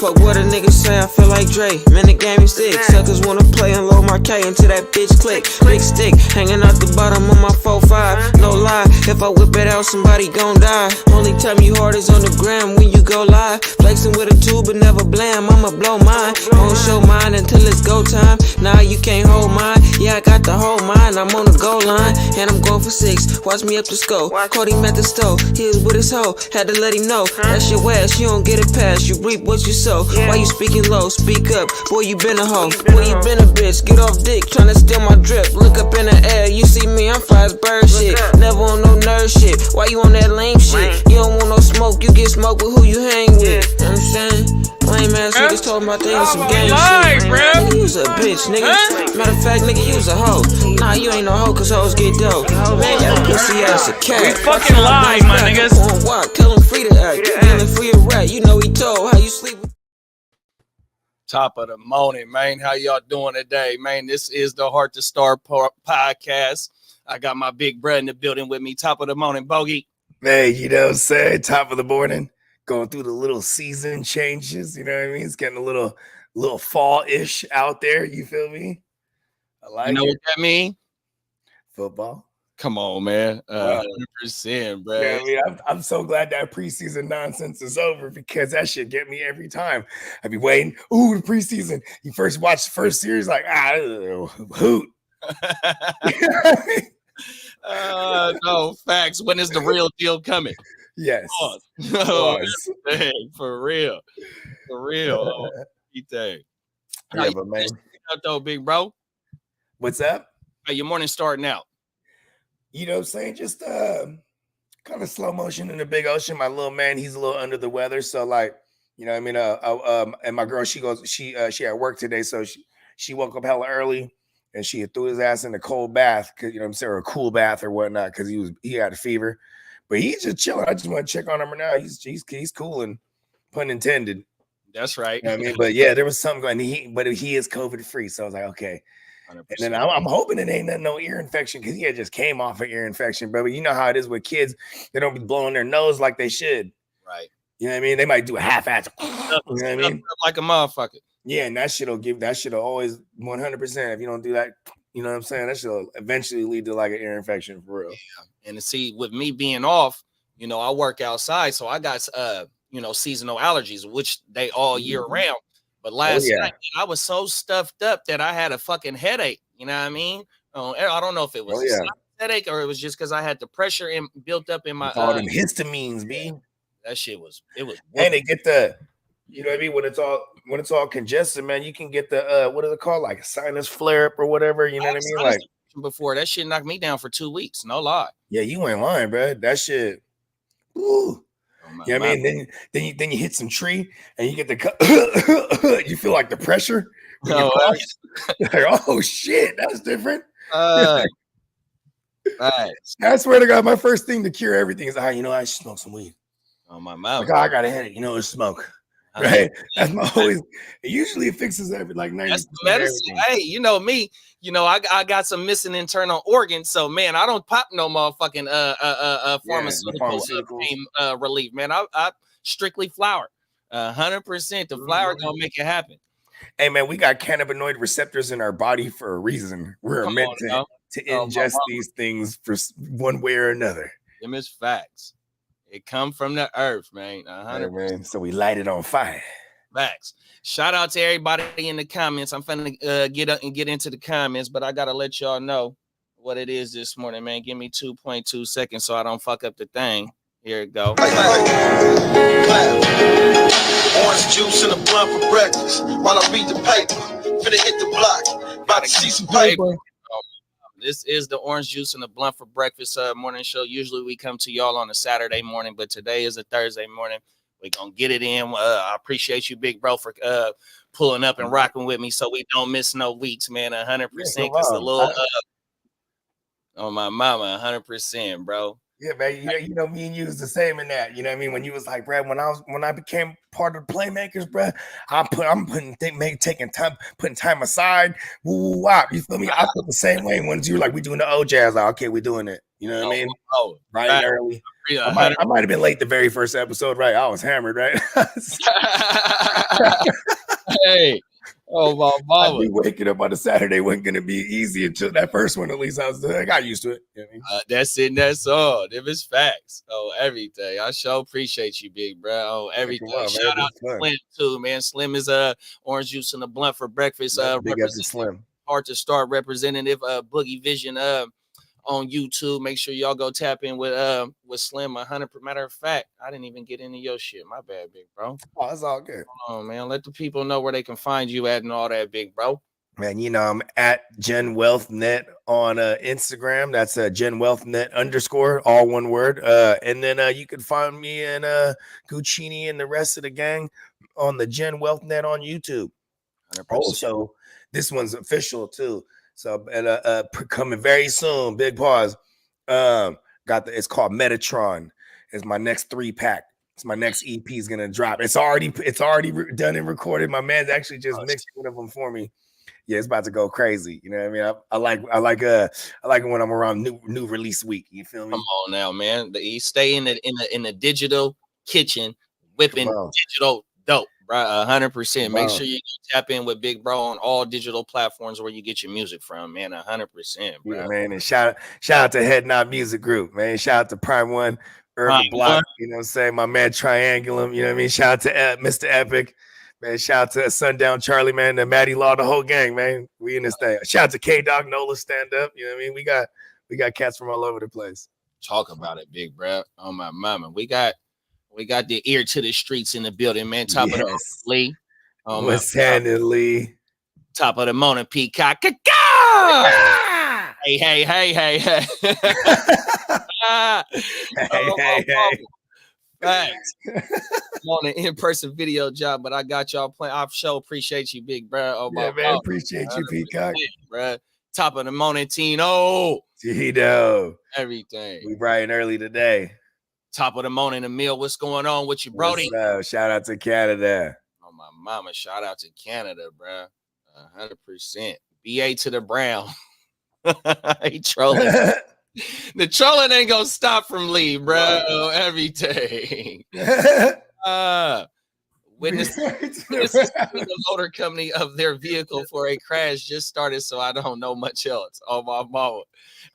Fuck what a nigga say, I feel like Dre. Man, the game is thick. Suckers wanna play and load my K until that bitch click. Big stick, hanging out the bottom of my 4-5. No lie, if I whip it out, somebody gon' die. Only time you hard is on the gram when you go live. Flexing with a tube but never blam, I'ma blow mine. Won't show mine until it's go time. Nah, you can't hold mine. Yeah, I got the whole mine, I'm on the goal line. And I'm going for 6, watch me up the scope. Caught him at the stove, he was with his hoe. Had to let him know, that's your ass, you don't get it past. You reap what you sow. Why you speaking low? Speak up, boy, you been a hoe. Boy, you been a bitch, get off dick, tryna steal my drip. Look up in the air, you see me, I'm fly as bird shit. Never on no nerd shit, why you on that lame shit? You don't want no smoke, you get smoke with who you hang with. You know what I'm saying? Lame ass niggas talking about they in some game shit. Nigga, you's a bitch, nigga. Matter of fact, nigga, you's a hoe. Nah, you ain't no hoe, cause hoes get dope. Man, you pussy ass a cat. We fucking live, my niggas. Tell him free to act. Dealing for your rat, you know he told how you sleep with. Top of the morning, man. How y'all doing today, man? This is the Heart to Star podcast. I got my big brother in the building with me. Top of the morning, Bogey. Hey, you know what I'm saying? Top of the morning. Going through the little season changes, you know what I mean? It's getting a little fall-ish out there, you feel me? I like You know it. what that mean? Football. Come on, man. 100%, bro. Yeah, I mean, I'm so glad that preseason nonsense is over because that shit get me every time. I be waiting. Ooh, the preseason. You first watch the first series, like, hoot. No, facts. When is the real deal coming? Yes. Oh, dang, for real. For real. Yeah, but man. Out though, big bro. What's up? How your morning starting out? You know what I'm saying? Just kind of slow motion in the big ocean. My little man, he's a little under the weather. So like, you know what I mean? And my girl, she had work today. So she woke up hella early and she threw his ass in a cold bath, cause you know what I'm saying, or a cool bath or whatnot, because he had a fever. But he's just chilling. I just want to check on him right now. He's cool, and pun intended. That's right. You know what I mean? But yeah, there was something going. But he is COVID free, so I was like, okay. 100%. And then I'm hoping it ain't no ear infection because he had just came off an ear infection, bro. But you know how it is with kids; they don't be blowing their nose like they should. Right. You know what I mean? They might do a half-ass. You know what I mean? Like a motherfucker. Yeah, and that shit'll always 100%. If you don't do that, you know what I'm saying? That shit'll eventually lead to like an ear infection for real. Yeah. And to see, with me being off, you know, I work outside, so I got seasonal allergies, which they all year round. But last night I was so stuffed up that I had a fucking headache. You know what I mean? I don't know if it was a headache or it was just because I had the pressure built up in my all them histamines, B. That shit was And they get the, you know what I mean, when it's all congested, man, you can get the what is it called, like a sinus flare up or whatever. You know what I mean? Like before that shit knocked me down for 2 weeks. No lie. Yeah, you ain't lying, bro. That shit. Ooh. You know what I mean? Then you hit some tree and you get the you feel like the pressure. Like, oh shit, that's different. Right. I swear to God, my first thing to cure everything is, I should smoke some weed. Oh my mouth. Like, I got a headache, it's smoke. Right? That's my always. Usually it fixes every like 90%. That's medicine. Hey, you know me. You know I got some missing internal organs, so man, I don't pop no motherfucking pharmaceutical pain relief, man. I strictly flour. 100%. The flour gonna make it happen. Hey man, we got cannabinoid receptors in our body for a reason. We're meant to ingest these things for one way or another. Them is facts. It come from the earth, man. 100%. So we light it on fire. Facts. Shout out to everybody in the comments. I'm finna get up and get into the comments, but I gotta let y'all know what it is this morning, man. Give me 2.2 seconds so I don't fuck up the thing. Here it go. Orange juice and a blunt for breakfast while I read the paper. Finna hit the block. About to see some paper. This is the Orange Juice and the Blunt for Breakfast morning show. Usually we come to y'all on a Saturday morning, but today is a Thursday morning. We're going to get it in. I appreciate you, big bro, for pulling up and rocking with me so we don't miss no weeks, man. 100%. Because the little, on my mama, 100%, bro. Yeah, man. You know, me and you was the same in that. You know what I mean? When you was like, bro, when I became part of the Playmakers, bro, I'm putting time aside. Woo, wop. You feel me? I feel the same way. Once you were like, we doing the old jazz, like, okay, we doing it. You know what I mean? Oh, Bright and early. yeah, I might have been late the very first episode, right? I was hammered, right? Hey, oh my I mama. knew waking up on a Saturday wasn't going to be easy until that first one. At least I got used to it. You know what I mean? That's it. That's all. Them is facts. Oh, everything. I sure appreciate you, big bro. Oh, everything. Come on, Shout man. out to Slim too, man. Slim is orange juice and a blunt for breakfast. Big up to Slim. Hard to start representative Boogie Vision on YouTube. Make sure y'all go tap in with Slim. 100%. Matter of fact, I didn't even get into your shit. My bad, big bro. Oh, that's all good. Oh man, let the people know where they can find you at and all that, big bro. Man, you know, I'm at Gen Wealth Net on Instagram. That's Gen Wealth Net _, all one word. And then you can find me and Guccini and the rest of the gang on the Gen Wealth Net on YouTube. 100%. Also, this one's official too. So and coming very soon. Big pause. It's called Metatron. It's my next 3-pack. It's my next EP is gonna drop. It's already done and recorded. My man's actually just mixed one of them for me. Yeah, it's about to go crazy. You know what I mean? I like it when I'm around new release week. You feel me? Come on now, man. You stay in the digital kitchen whipping digital dope, bro. 100%. Make sure you tap in with Big Bro on all digital platforms where you get your music from, man. 100%, bro. Yeah, man. And shout out to Head Nod Music Group, man. Shout out to Prime One, Urban Block. You know what I'm saying? My man Triangulum. You know what I mean? Shout out to Mr. Epic. Man, shout out to Sundown Charlie, man, the Matty Law, the whole gang, man. We in this thing. Shout out to K-Dog, Nola, stand up. You know what I mean? We got cats from all over the place. Talk about it, big bro. Oh my mama. We got the ear to the streets in the building, man. Top of the Lee. What's happening, Lee? Top of the morning, Peacock. Hey. Hey. Thanks. I'm on an in-person video job, but I got y'all playing. I sure appreciate you, big bro. Oh yeah, man, appreciate you, Peacock. Bro. Top of the morning, Tino. Tino. Everything. We bright and early today. Top of the morning, Emil. What's going on with you, Brody? What's up? Shout out to Canada. Oh, my mama. Shout out to Canada, bro. 100%. BA to the Brown. He trolling. The trolling ain't gonna stop from Lee, bro. Everything. Witness the motor company of their vehicle for a crash just started, so I don't know much else. Oh my mama.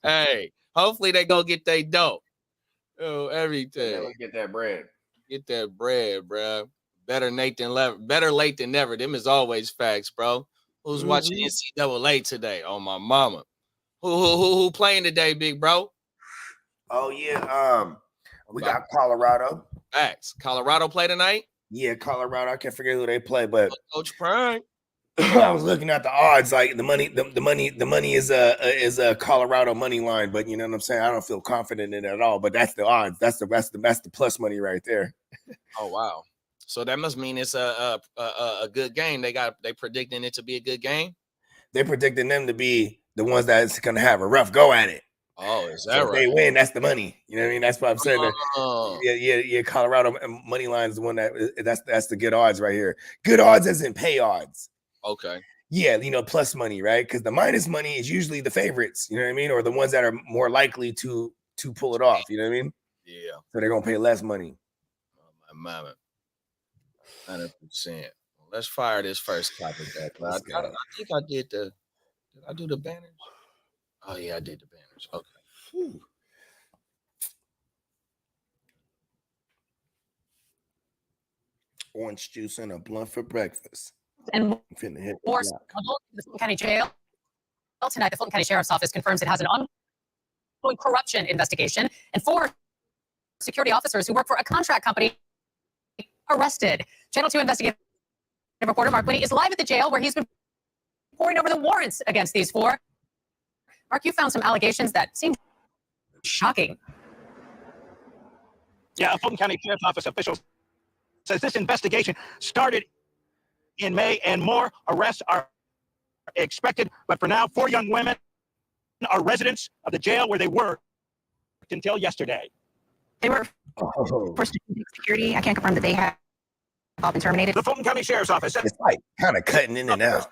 Hey, hopefully they go get their dope. Oh, everything. Get that bread. Get that bread, bro. Better late than never. Them is always facts, bro. Who's watching NCAA today? Oh my mama. Who playing today, big bro? Oh yeah, we got Colorado. Facts. Colorado play tonight? Yeah, Colorado. I can't forget who they play, but Coach Prime. I was looking at the odds. Like the money is a Colorado money line, but you know what I'm saying. I don't feel confident in it at all. But that's the odds. That's the plus money right there. Oh wow! So that must mean it's a good game. They predicting it to be a good game. They're predicting them to be the ones that's going to have a rough go at it. Oh, is that so right? If they win, that's the money. You know what I mean? That's what I'm saying. Yeah. Colorado money line is the one that's the good odds right here. Good odds as in pay odds. Okay. Yeah, plus money, right? Because the minus money is usually the favorites. You know what I mean? Or the ones that are more likely to pull it off. You know what I mean? Yeah. So they're gonna pay less money. Oh, my mama. 100%. Let's fire this first topic back. I think I did Did I do the banners? Oh yeah, I did the banners. Okay. Whew. Orange juice and a blunt for breakfast. And I'm finna hit more the Fulton County Jail. Tonight, the Fulton County Sheriff's Office confirms it has an ongoing corruption investigation, and 4 security officers who work for a contract company arrested. Channel 2 investigative reporter Mark Whitney is live at the jail where he's been poring over the warrants against these 4. Mark, you found some allegations that seem shocking. Yeah, a Fulton County Sheriff's Office official says this investigation started in May and more arrests are expected. But for now, 4 young women are residents of the jail where they worked until yesterday. They were for security. I can't confirm that they have all been terminated. The Fulton County Sheriff's Office says it's like kind of cutting in and out.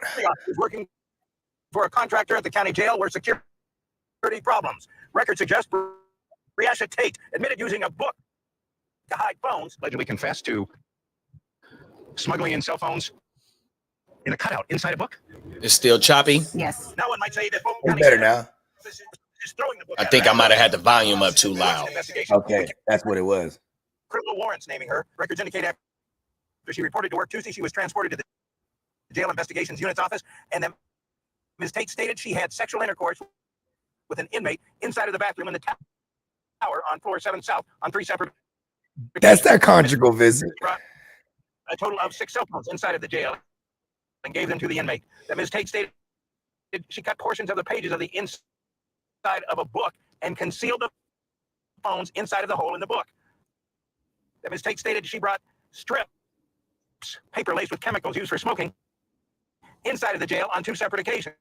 Is working for a contractor at the county jail where security problems. Records suggest Riasha Tate admitted using a book to hide phones. Allegedly confessed to smuggling in cell phones in a cutout inside a book. It's still choppy. Yes. Now one might say that Fulton It's County better Sheriff's now. Office is throwing the book. I think I might have had the volume up too loud. Okay, that's what it was. Criminal warrants naming her. Records indicate after she reported to work Tuesday, she was transported to the Jail Investigations Unit's office, and then Ms. Tate stated she had sexual intercourse with an inmate inside of the bathroom in the tower on floor 7 South on 3 separate. That's that conjugal visit. A total of 6 cell phones inside of the jail and gave them to the inmate. That Ms. Tate stated she cut portions of the pages of the inside of a book and concealed the phones inside of the hole in the book. That Ms. Tate stated she brought strips, paper laced with chemicals used for smoking, inside of the jail on 2 separate occasions.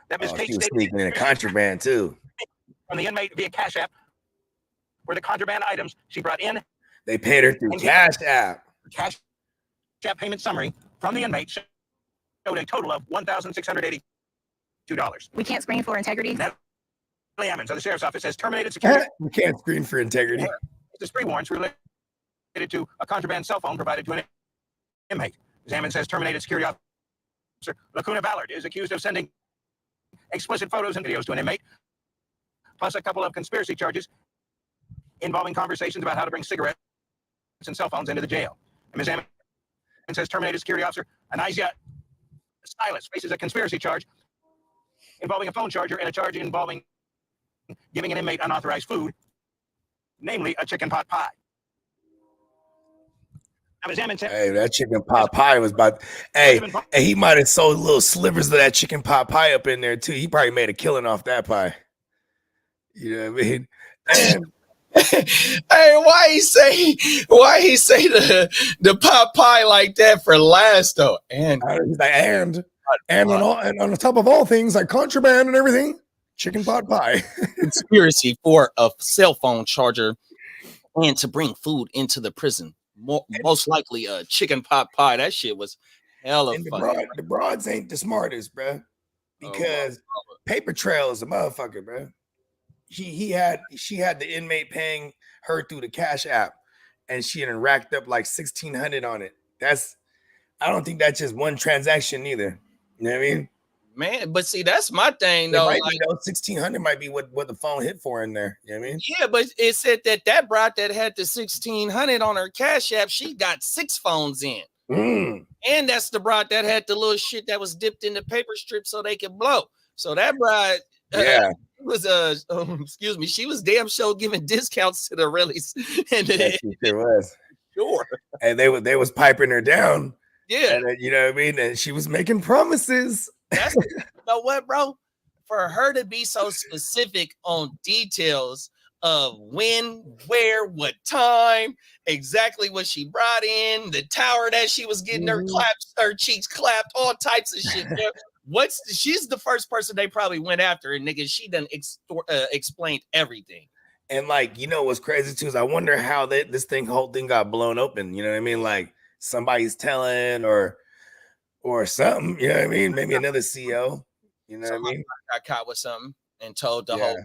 That Ms. Tate She was stated sneaking in a contraband too. from the inmate via Cash App were the contraband items she brought in. They paid her through Cash App. Cash App payment summary from the inmate showed a total of $1,682. We can't screen for integrity. Natalie Ammons of the Sheriff's Office has terminated security. We can't screen for integrity. There's 3 warrants related to a contraband cell phone provided to an inmate. Ms. Ammons has terminated security officer Lacuna Ballard is accused of sending explicit photos and videos to an inmate, plus a couple of conspiracy charges involving conversations about how to bring cigarettes and cell phones into the jail. And Ms. Ammons has terminated security officer Anisia Silas faces a conspiracy charge involving a phone charger and a charge involving giving an inmate unauthorized food, namely a chicken pot pie. Ms. Ammons Hey, that chicken pot pie was about. Hey, and he might have sold little slivers of that chicken pot pie up in there too. He probably made a killing off that pie. You know what I mean? And Hey, why he say the pot pie like that for last though? And he's like, and on the top of all things, like contraband and everything, chicken pot pie. conspiracy for a cell phone charger and to bring food into the prison. Most likely a chicken pot pie. That shit was hella And funny. the broads ain't the smartest, bro. Because Paper Trail is a motherfucker, bro. She had the inmate paying her through the Cash App, and she had racked up like $1,600 on it. I don't think that's just one transaction either. You know what I mean? Man, but see, that's my thing It though. might Like, be, though, 1,600 might be what the phone hit for in there. You know what I mean? yeah, but it said that broad that had the 1,600 on her Cash App, she got 6 phones in. And that's the broad that had the little shit that was dipped in the paper strip so they could blow. So that broad, Yeah. was excuse me, she was damn sure giving discounts to the rallies. And Yes, she sure was. sure, And they was piping her down. yeah. And you know what I mean? And she was making promises. That's you know what, bro? For her to be so specific on details of when, where, what time, exactly what she brought in, the tower that she was getting her cheeks clapped, all types of shit. She's the first person they probably went after, and nigga, she done explained everything. And like, you know what's crazy too is I wonder how this whole thing got blown open. You know what I mean? Like somebody's telling or something. You know what I mean? Maybe another CEO. You know what I mean? Got caught with something and told the whole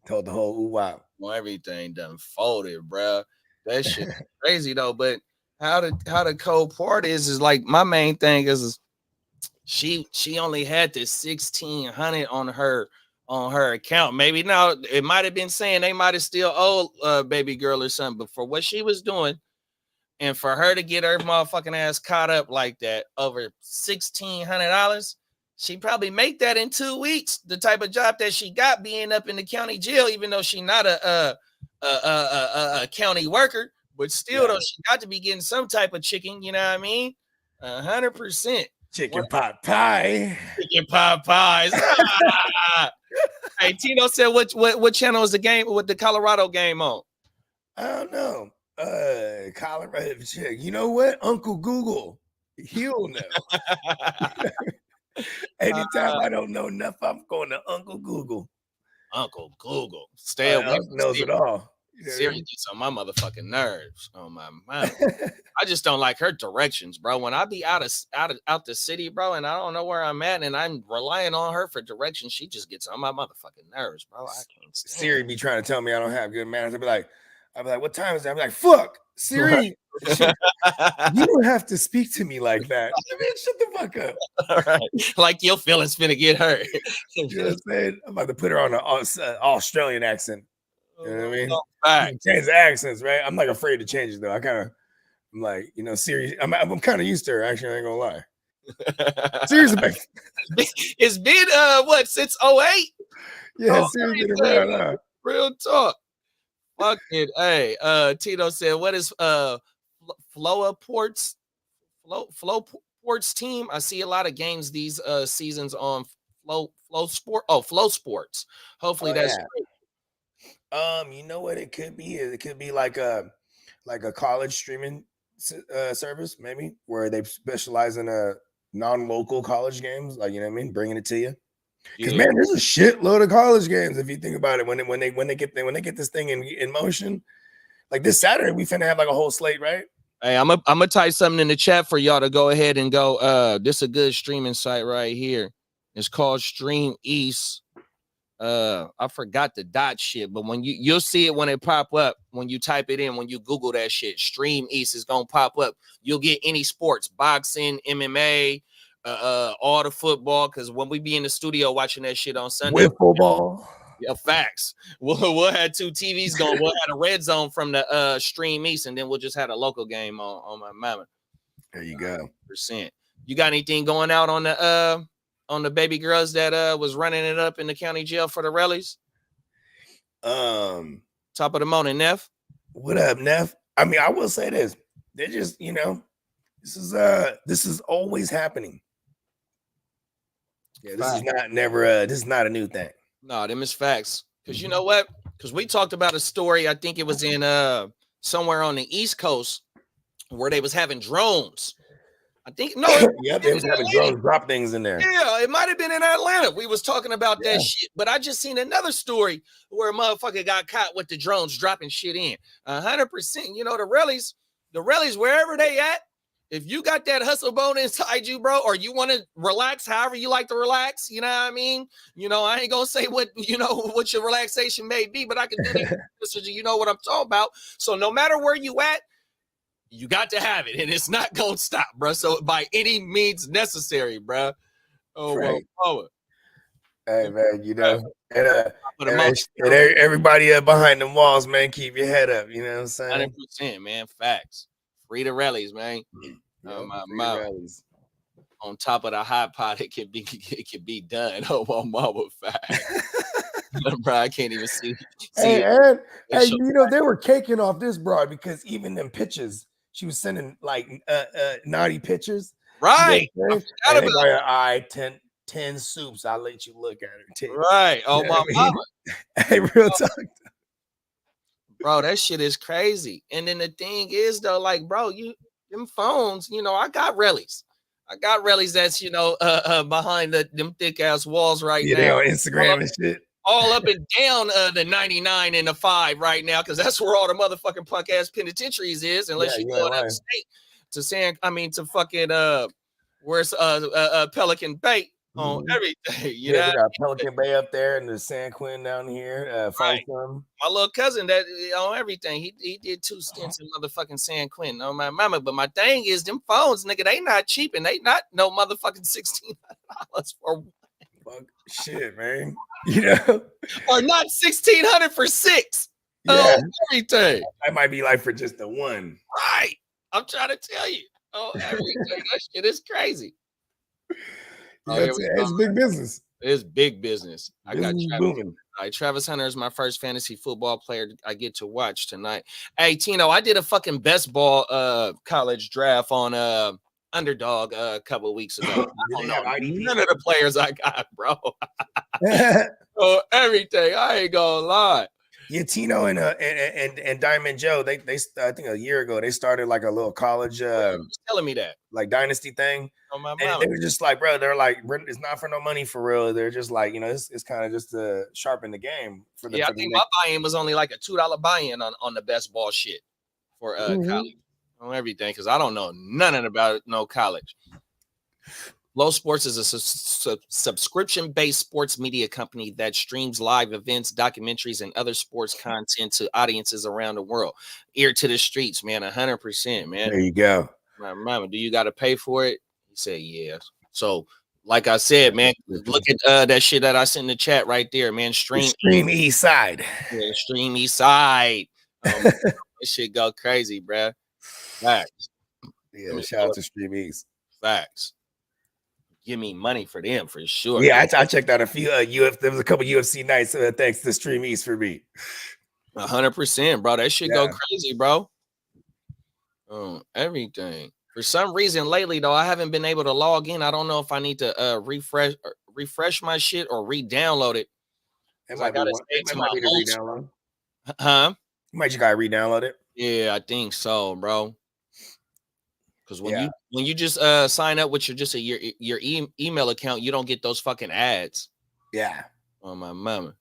Told the whole ooh-wow. well, everything done folded, bro. That shit crazy though. But how the cold part is like my main thing is she only had this 1,600 on her account. Maybe now it might have been saying they might have still owed baby girl or something, but for what she was doing and for her to get her motherfucking ass caught up like that over $1,600, she probably make that in 2 weeks. The type of job that she got being up in the county jail, even though she not a county worker, but still though she got to be getting some type of chicken. You know what I mean? 100%. Chicken pot pie. Chicken pot pies. Hey, Tino said, what channel is the game with the Colorado game on? I don't know. Colorado. You know what? Uncle Google. He'll know. Anytime I don't know enough, I'm going to Uncle Google. Uncle Google. Stay away. Uncle knows it all. You know what I Siri mean? gets on my motherfucking nerves. Oh my mind. I just don't like her directions, bro. When I be out the city, bro, and I don't know where I'm at, and I'm relying on her for directions, she just gets on my motherfucking nerves, bro. I can't stand Siri be trying to tell me I don't have good manners. I'd be like, what time is it? I'm like, fuck, Siri. You don't have to speak to me like that. I mean, shut the fuck up. All right. Like your feelings finna get hurt. You know what I'm saying? I'm about to put her on an Australian accent. You know what I mean? Right. Change the accents, right? I'm not afraid to change it though. I'm like, Siri. I'm kind of used to her. Actually, I ain't gonna lie. Siri's like, it's been what since 08? Yeah, Siri's been around. Huh? Real talk. Fuck it. Hey, Tito said, what is Floport's team? I see a lot of games these seasons on Flow Sports. Hopefully that's great. You know what it could be? It could be like a college streaming service, maybe, where they specialize in non-local college games, like, you know what I mean, bringing it to you. Because man, there's a shitload of college games if you think about it. When they get this thing in motion, like this Saturday, we finna have like a whole slate, right? Hey, I'm gonna type something in the chat for y'all to go ahead and go. This is a good streaming site right here. It's called Stream East. I forgot the dot shit, but when you'll see it when it pop up, when you type it in, when you Google that shit, Stream East is gonna pop up. You'll get any sports, boxing, MMA, all the football. Because when we be in the studio watching that shit on Sunday, with football, yeah, facts. We'll have 2 TVs going. We'll have a red zone from the Stream East, and then we'll just have a local game on my mama. There you go. %. You got anything going out on the baby girls that was running it up in the county jail for the rallies? Top of the morning, Neff. What up, Neff? I mean, I will say this. They're just, this is always happening. Yeah, this is not a new thing. No, them is facts. Because you know what? Because we talked about a story, I think it was in somewhere on the East Coast where they was having drones. I think they was having drones drop things in there. Yeah, it might have been in Atlanta. We was talking about that shit, but I just seen another story where a motherfucker got caught with the drones dropping shit in. 100%. The rallies, wherever they at, if you got that hustle bone inside you, bro, or you want to relax, however you like to relax, you know what I mean? I ain't gonna say what your relaxation may be, but I can do that so you know what I'm talking about. So no matter where you at, you got to have it, and it's not gonna stop, bro. So by any means necessary, bro. Oh, right. Well, hey man, and everybody behind the walls, man, keep your head up. You know what I'm saying? 100%, man. Facts. Free the rallies, man. Rallies. On top of the hot pot, it can be done. Oh, mama, facts. Bro, I can't even see. Hey, they were caking off this broad because even them pictures, she was sending like naughty pictures. Right. All right, 10 soups. I'll let you look at her. Right. Oh, my mama. Hey, real talk. Bro, that shit is crazy. And then the thing is, though, like, bro, them phones, I got rallies. That's, behind them thick ass walls right now. They on Instagram and shit. All up and down the 99 and the 5 right now, because that's where all the motherfucking punk ass penitentiaries is, unless you go out of state to fucking where's Pelican Bay on everything. You know, we got Pelican Bay up there and the San Quentin down here. Right. My little cousin that on everything. He did 2 stints in motherfucking San Quentin on my mama. But my thing is, them phones, nigga, they not cheap, and they not no motherfucking $1,600 for one. Fuck shit, man. Or not $1,600 for 6. Yeah. Everything. That might be like for just the one. Right. I'm trying to tell you. Oh, everything. That shit is crazy. It's big business. It's big business. I got booming. Travis Hunter is my first fantasy football player I get to watch tonight. Hey, Tino, I did a fucking best ball college draft on Underdog a couple of weeks ago. I don't know none of the players I got, bro. Oh, everything. I ain't gonna lie. Yeah, Tino and Diamond Joe, they I think a year ago they started like a little college telling me that like dynasty thing. on my And mama. they were just like, bro, they're like, it's not for no money for real. They're just like, you know, it's kind of just to sharpen the game for the. Yeah, for I the think next- my buy-in was only like a $2 buy-in on the best ball shit for college on everything because I don't know nothing about no college. Low Sports is a subscription-based sports media company that streams live events, documentaries, and other sports content to audiences around the world. Ear to the streets, man, 100%, man. There you go. My mama, do you got to pay for it? He said, yes. So, like I said, man, look at that shit that I sent in the chat right there, man. Stream East Side. Yeah, Stream East Side. This shit go crazy, bruh. Facts. Yeah, shout out to Stream East. Facts. Give me money for them for sure. Yeah, I checked out a few there was a couple UFC nights thanks to Stream East for me. 100%, bro. That shit go crazy, bro. Everything. For some reason lately, though, I haven't been able to log in. I don't know if I need to refresh my shit or re-download it. It might be to re-download. Huh? You might just gotta re-download it. Yeah, I think so, bro. Because when you just sign up with your email account, you don't get those fucking ads. Yeah. On my mama.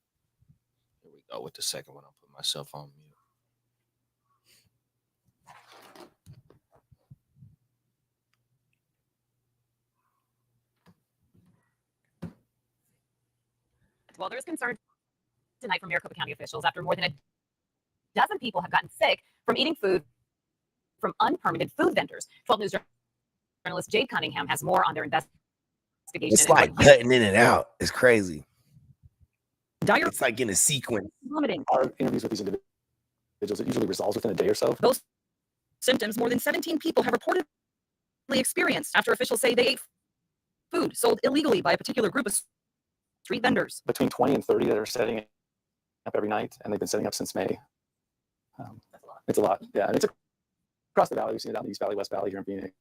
Here we go with the second one. I'll put myself on mute. Well, there's concern tonight from Maricopa County officials after more than a dozen people have gotten sick from eating food from unpermitted food vendors. 12 News journalist Jade Cunningham has more on their investigation. It's like cutting in and out. It's crazy. It's like in a sequence. Limiting our interviews with these individuals, it usually resolves within a day or so. Those symptoms more than 17 people have reportedly experienced after officials say they ate food sold illegally by a particular group of street vendors. Between 20 and 30 that are setting up every night, and they've been setting up since May. It's a lot. Yeah, and it's across the valley. We've seen it out in the East Valley, West Valley here in Phoenix.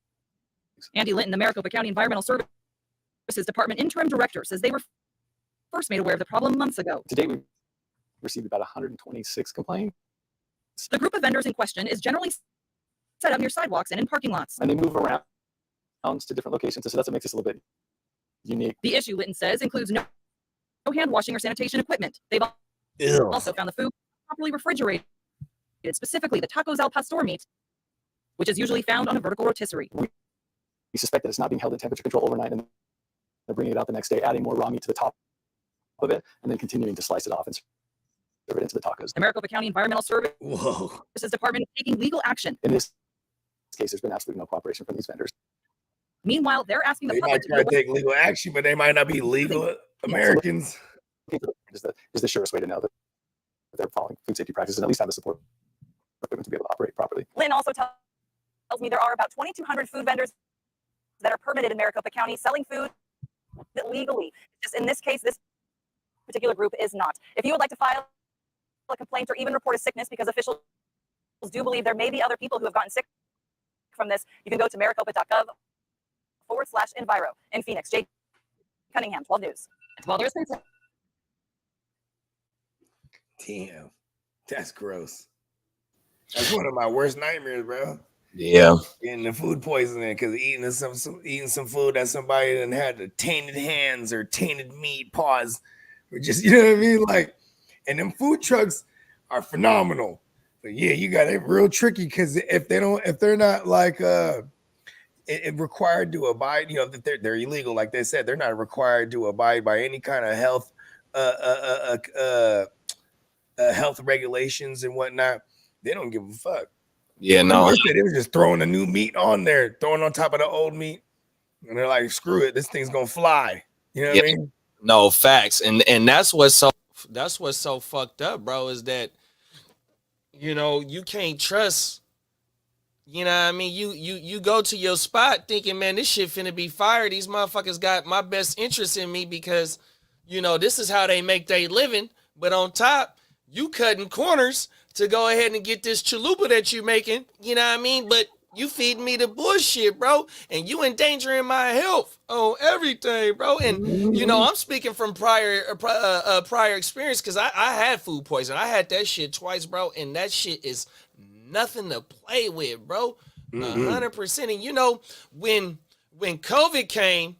Andy Linton, the Maricopa County Environmental Services Department interim director, says they were first made aware of the problem months ago. To date, we've received about 126 complaints. The group of vendors in question is generally set up near sidewalks and in parking lots. And they move around to different locations, so that's what makes this a little bit unique. The issue, Linton says, includes no hand washing or sanitation equipment. They've also found the food properly refrigerated, specifically the tacos al pastor meat, which is usually found on a vertical rotisserie. We suspect that it's not being held in temperature control overnight, and they're bringing it out the next day, adding more raw meat to the top of it, and then continuing to slice it off and serve it into the tacos. The Maricopa County Environmental Services Department is taking legal action. In this case, there's been absolutely no cooperation from these vendors. Meanwhile, they're asking the They public might try to take legal action, but they might not be legal Americans. Is the surest way to know that they're following food safety practices and at least have the support equipment to be able to operate properly. Lynn also tells me there are about 2,200 food vendors that are permitted in Maricopa County selling food legally. Just in this case, this particular group is not. If you would like to file a complaint or even report a sickness because officials do believe there may be other people who have gotten sick from this, you can go to maricopa.gov/enviro. In Phoenix, Jade Cunningham, 12 News. Well, there's been Damn, that's gross. That's one of my worst nightmares, bro. Yeah, getting the food poisoning because eating some food that somebody done had the tainted hands or tainted meat paws, or just, you know what I mean, like. And them food trucks are phenomenal, but yeah, you got it real tricky because if they're not like required to abide, you know, that they're illegal, like they said, they're not required to abide by any kind of health health regulations and whatnot. They don't give a fuck. Yeah, no. They were just throwing a new meat on there, throwing on top of the old meat, and they're like, "Screw it, this thing's gonna fly." You know what I mean? No, facts, and that's what's so fucked up, bro. Is that, you know, you can't trust. You know what I mean? You go to your spot thinking, man, this shit finna be fire. These motherfuckers got my best interest in me because, you know, this is how they make their living. But on top, you cutting corners to go ahead and get this chalupa that you're making. You know what I mean? But You feeding me the bullshit, bro, and you endangering my health on everything, bro. And you know, I'm speaking from prior experience because I had food poisoning. I had that shit twice, bro, and that shit is nothing to play with, bro. 100%. And you know, when COVID came,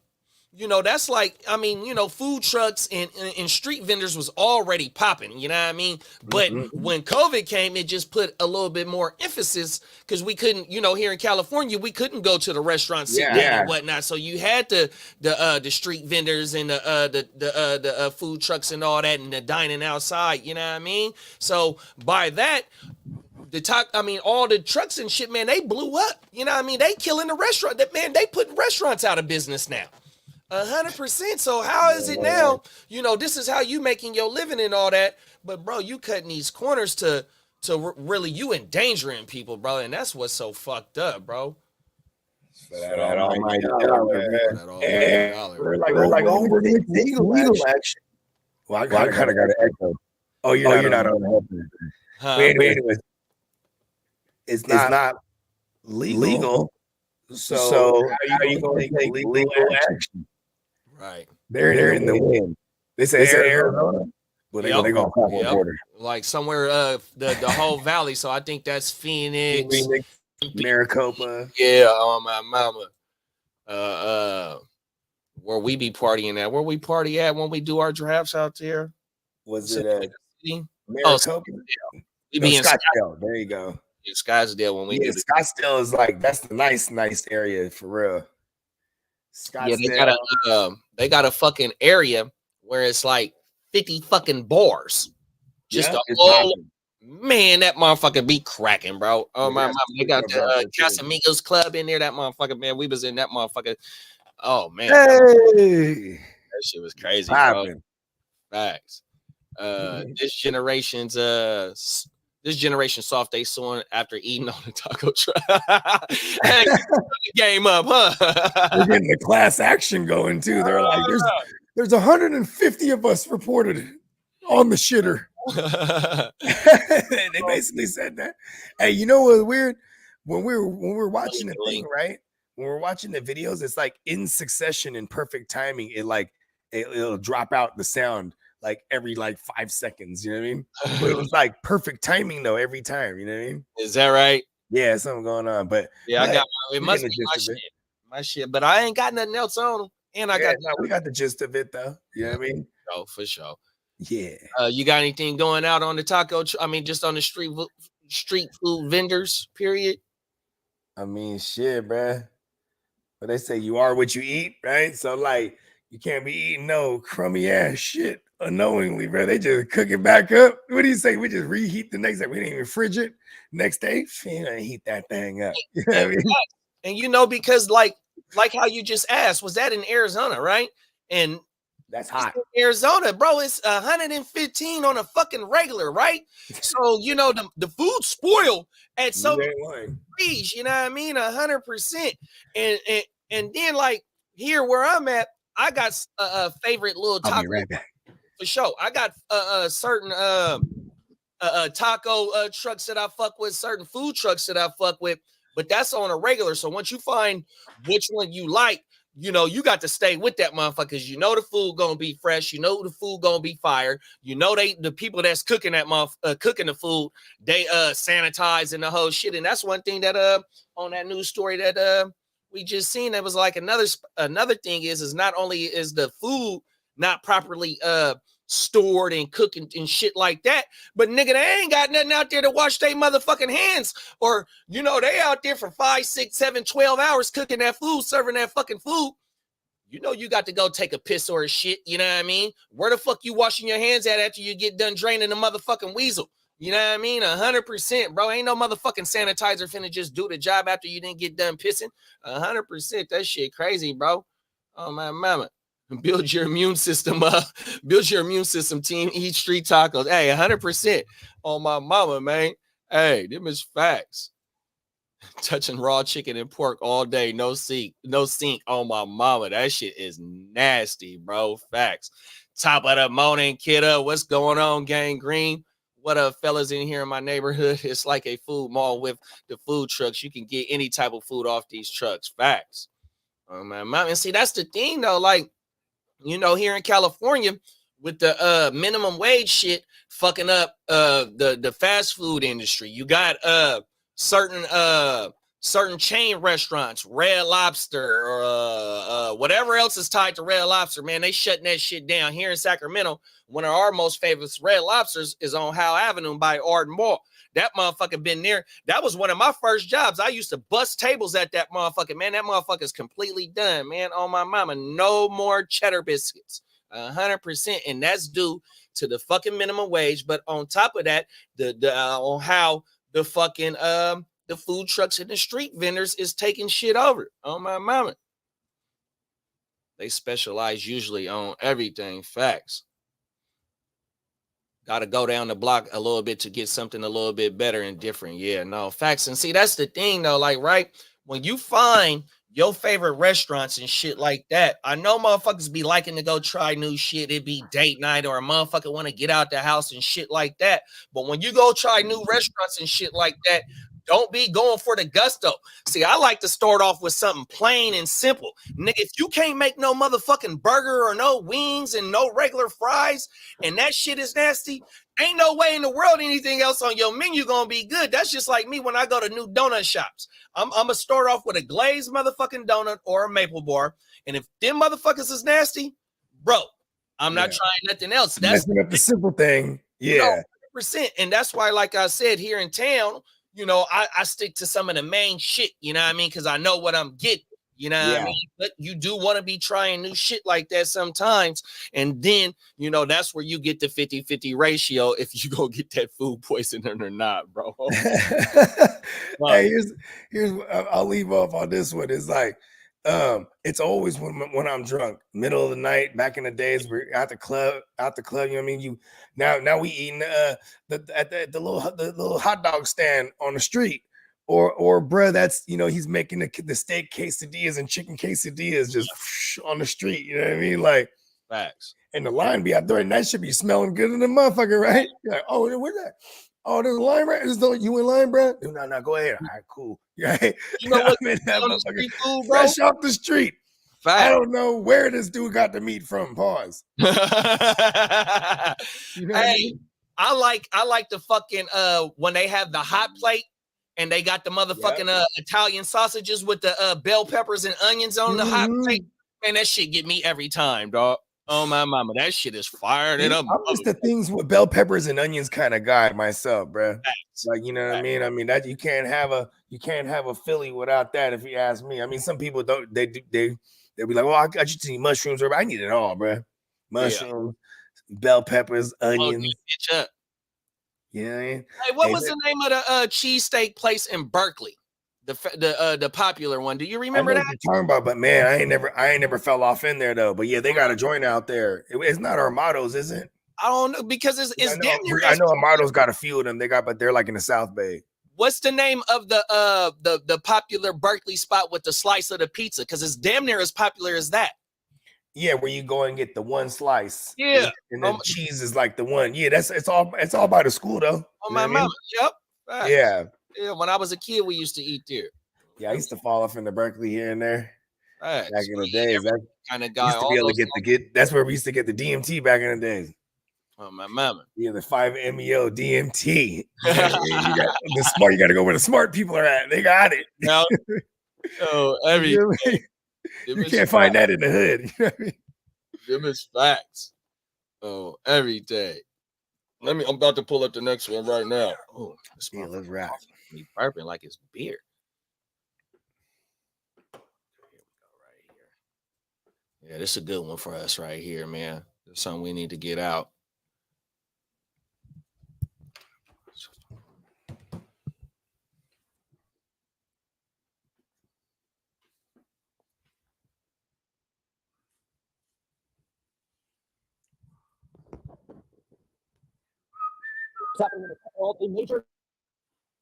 you know, that's like, I mean, you know, food trucks and street vendors was already popping, you know what I mean? But when COVID came, it just put a little bit more emphasis because we couldn't, you know, here in California, we couldn't go to the restaurant, sit down and whatnot. So you had the street vendors and the food trucks and all that and the dining outside, you know what I mean? So by that, all the trucks and shit, man, they blew up. You know what I mean? They killing the restaurant. Man, they putting restaurants out of business now. 100%. So how is it now? You know, this is how you making your living and all that. But bro, you cutting these corners to really you endangering people, bro. And that's what's so fucked up, bro. That almighty dollar. We're like, oh, we're gonna take legal action. Well, I kind of got an echo. Oh, you're not on the Wait, it's not legal. So how are you going to take legal action? Right. They're in the wind. They say Arizona. Well, they're going to cross the border. Like somewhere the whole valley. So I think that's Phoenix, Maricopa. Yeah, on my mama. Where we be partying at? Where we party at when we do our drafts out there? Was it Maricopa? We be in Scottsdale. There you go. In Scottsdale when we do Scottsdale is like that's the nice area for real. Scottsdale. Yeah, they got a fucking area where it's like 50 fucking bars. Just a whole man, that motherfucker be cracking, bro. Oh my mom, they got the Casamigos Club in there. That motherfucker, man, we was in that motherfucker. Oh man, that shit was crazy, bro. Facts. This generation soft they sawing after eating on the taco truck. Hey, game up, huh? They're getting the class action going too. They're like, there's 150 of us reported on the shitter. They basically said that. Hey, you know what's weird? When we're watching the thing, right? When we're watching the videos, it's like in succession in perfect timing. It'll drop out the sound like every 5 seconds, you know what I mean? But it was like perfect timing though every time, you know what I mean? Is that right? Yeah, something going on, but yeah, I got it must be my shit, but I ain't got nothing else on them, and we got the gist of it though, you know what I mean? Oh, for sure. Yeah. You got anything going out on the taco? Just on the street food vendors. Period. I mean, shit, bruh. But they say you are what you eat, right? So like, you can't be eating no crummy ass shit unknowingly, bro. They just cook it back up. What do you say? We just reheat the next day. We didn't even fridge it. Next day, heat that thing up. You know what I mean? And you know, because like how you just asked, was that in Arizona, right? And that's hot. Arizona, bro, it's 115 on a fucking regular, right? So, you know, the food spoil at some degrees, you know what I mean? 100%. And then like here where I'm at, I got a favorite little taco. I'll be right back. For sure. I got certain taco trucks that I fuck with, certain food trucks that I fuck with, but that's on a regular. So once you find which one you like, you know, you got to stay with that motherfucker because you know the food gonna be fresh, you know the food gonna be fire, you know the people that's cooking that cooking the food, they sanitize and the whole shit. And that's one thing that on that news story that we just seen, that was like another thing is not only is the food not properly stored and cooking and shit like that, but nigga, they ain't got nothing out there to wash their motherfucking hands, or you know, they out there for 5, 6, 7, 12 hours cooking that food, serving that fucking food. You know, you got to go take a piss or a shit, you know what I mean? Where the fuck you washing your hands at after you get done draining the motherfucking weasel? You know what I mean? 100%, bro. Ain't no motherfucking sanitizer finna just do the job after you didn't get done pissing. 100%. That shit crazy, bro. Oh my mama. Build your immune system up. Build your immune system, team. Eat street tacos. Hey, 100% on my mama, man. Hey, them is facts. Touching raw chicken and pork all day. No sink on my mama. That shit is nasty, bro. Facts. Top of the morning, kiddo. What's going on, Gang Green? What up, fellas in here in my neighborhood? It's like a food mall with the food trucks. You can get any type of food off these trucks. Facts. Man, and see, that's the thing though. Like, you know, here in California with the minimum wage shit fucking up the fast food industry. You got certain chain restaurants, Red Lobster, or whatever else is tied to Red Lobster, man, they shutting that shit down. Here in Sacramento, one of our most famous Red Lobsters is on Howe Avenue by Arden Mall. That motherfucker been there. That was one of my first jobs. I used to bust tables at that motherfucker, man. That motherfucker's completely done, man. On my mama, no more cheddar biscuits, 100%, and that's due to the fucking minimum wage. But on top of that, on how the fucking the food trucks and the street vendors is taking shit over. On my mama, they specialize usually on everything. Facts. Got to go down the block a little bit to get something a little bit better and different. Yeah, no, facts. And see, that's the thing though. Like, right, when you find your favorite restaurants and shit like that, I know motherfuckers be liking to go try new shit. It be date night or a motherfucker want to get out the house and shit like that. But when you go try new restaurants and shit like that, don't be going for the gusto. See, I like to start off with something plain and simple. Nigga, if you can't make no motherfucking burger or no wings and no regular fries and that shit is nasty, ain't no way in the world anything else on your menu gonna be good. That's just like me when I go to new donut shops. I'm gonna start off with a glazed motherfucking donut or a maple bar. And if them motherfuckers is nasty, bro, I'm not trying nothing else. That's messing up the simple thing. Yeah. 100%. And that's why, like I said, here in town, you know, I stick to some of the main shit, you know what I mean? Because I know what I'm getting, you know what I mean? But you do want to be trying new shit like that sometimes. And then, you know, that's where you get the 50-50 ratio if you go get that food poisoning or not, bro. Hey, here's I'll leave off on this one. It's like, it's always when I'm drunk, middle of the night. Back in the days, we're at the club. You know what I mean? Now we eating the little hot dog stand on the street, or bruh, that's, you know, he's making the steak quesadillas and chicken quesadillas just on the street. You know what I mean? Like, facts. And the line be out there, and that should be smelling good in the motherfucker, right? You're like, oh, where's that? Oh, there's a line, right? You in line, bro? No, go ahead. All right, cool. Yeah, you know what? Food, fresh off the street. Fact. I don't know where this dude got the meat from. Pause. You know hey, I mean? I like the fucking when they have the hot plate and they got the motherfucking Italian sausages with the bell peppers and onions on the hot plate. Man, that shit get me every time, dog. Oh my mama, that shit is fired it up. I'm just the things with bell peppers and onions kind of guy myself, bro. Like, you know what I mean? I mean that you can't have a Philly without that. If you ask me, I mean, some people don't. They'll be like, "Well, I got you to need mushrooms," or I need it all, bro. Mushrooms, bell peppers, onions. Yeah. Hey, what was the name of the cheesesteak place in Berkeley? The popular one. Do you remember that? You're talking about, but man, I ain't never fell off in there though. But yeah, they got a joint out there. It's not Armado's, is it? I don't know, because it's damn near. I know Armado's got a few of them. But they're like in the South Bay. What's the name of the popular Berkeley spot with the slice of the pizza? Because it's damn near as popular as that. Yeah, where you go and get the one slice. Yeah, and then cheese is like the one. Yeah, it's all by the school though. Oh my mama. Yep. Right. Yeah. Yeah, when I was a kid, we used to eat there. Yeah, I used to fall off into Berkeley here and there. Right. Back in the days, that kind of guy. Used to be able to get. That's where we used to get the DMT back in the days. Oh my mama. Yeah, the 5-MeO DMT. You got to go where the smart people are at. They got it. No. Oh, you can't find that in the hood. You know what I mean? Them is facts. Oh, every day. I'm about to pull up the next one right now. Oh, let's wrap. Me burping like it's beer. Here we go, right here. Yeah, this is a good one for us right here, man. There's something we need to get out. Happening in the world, a major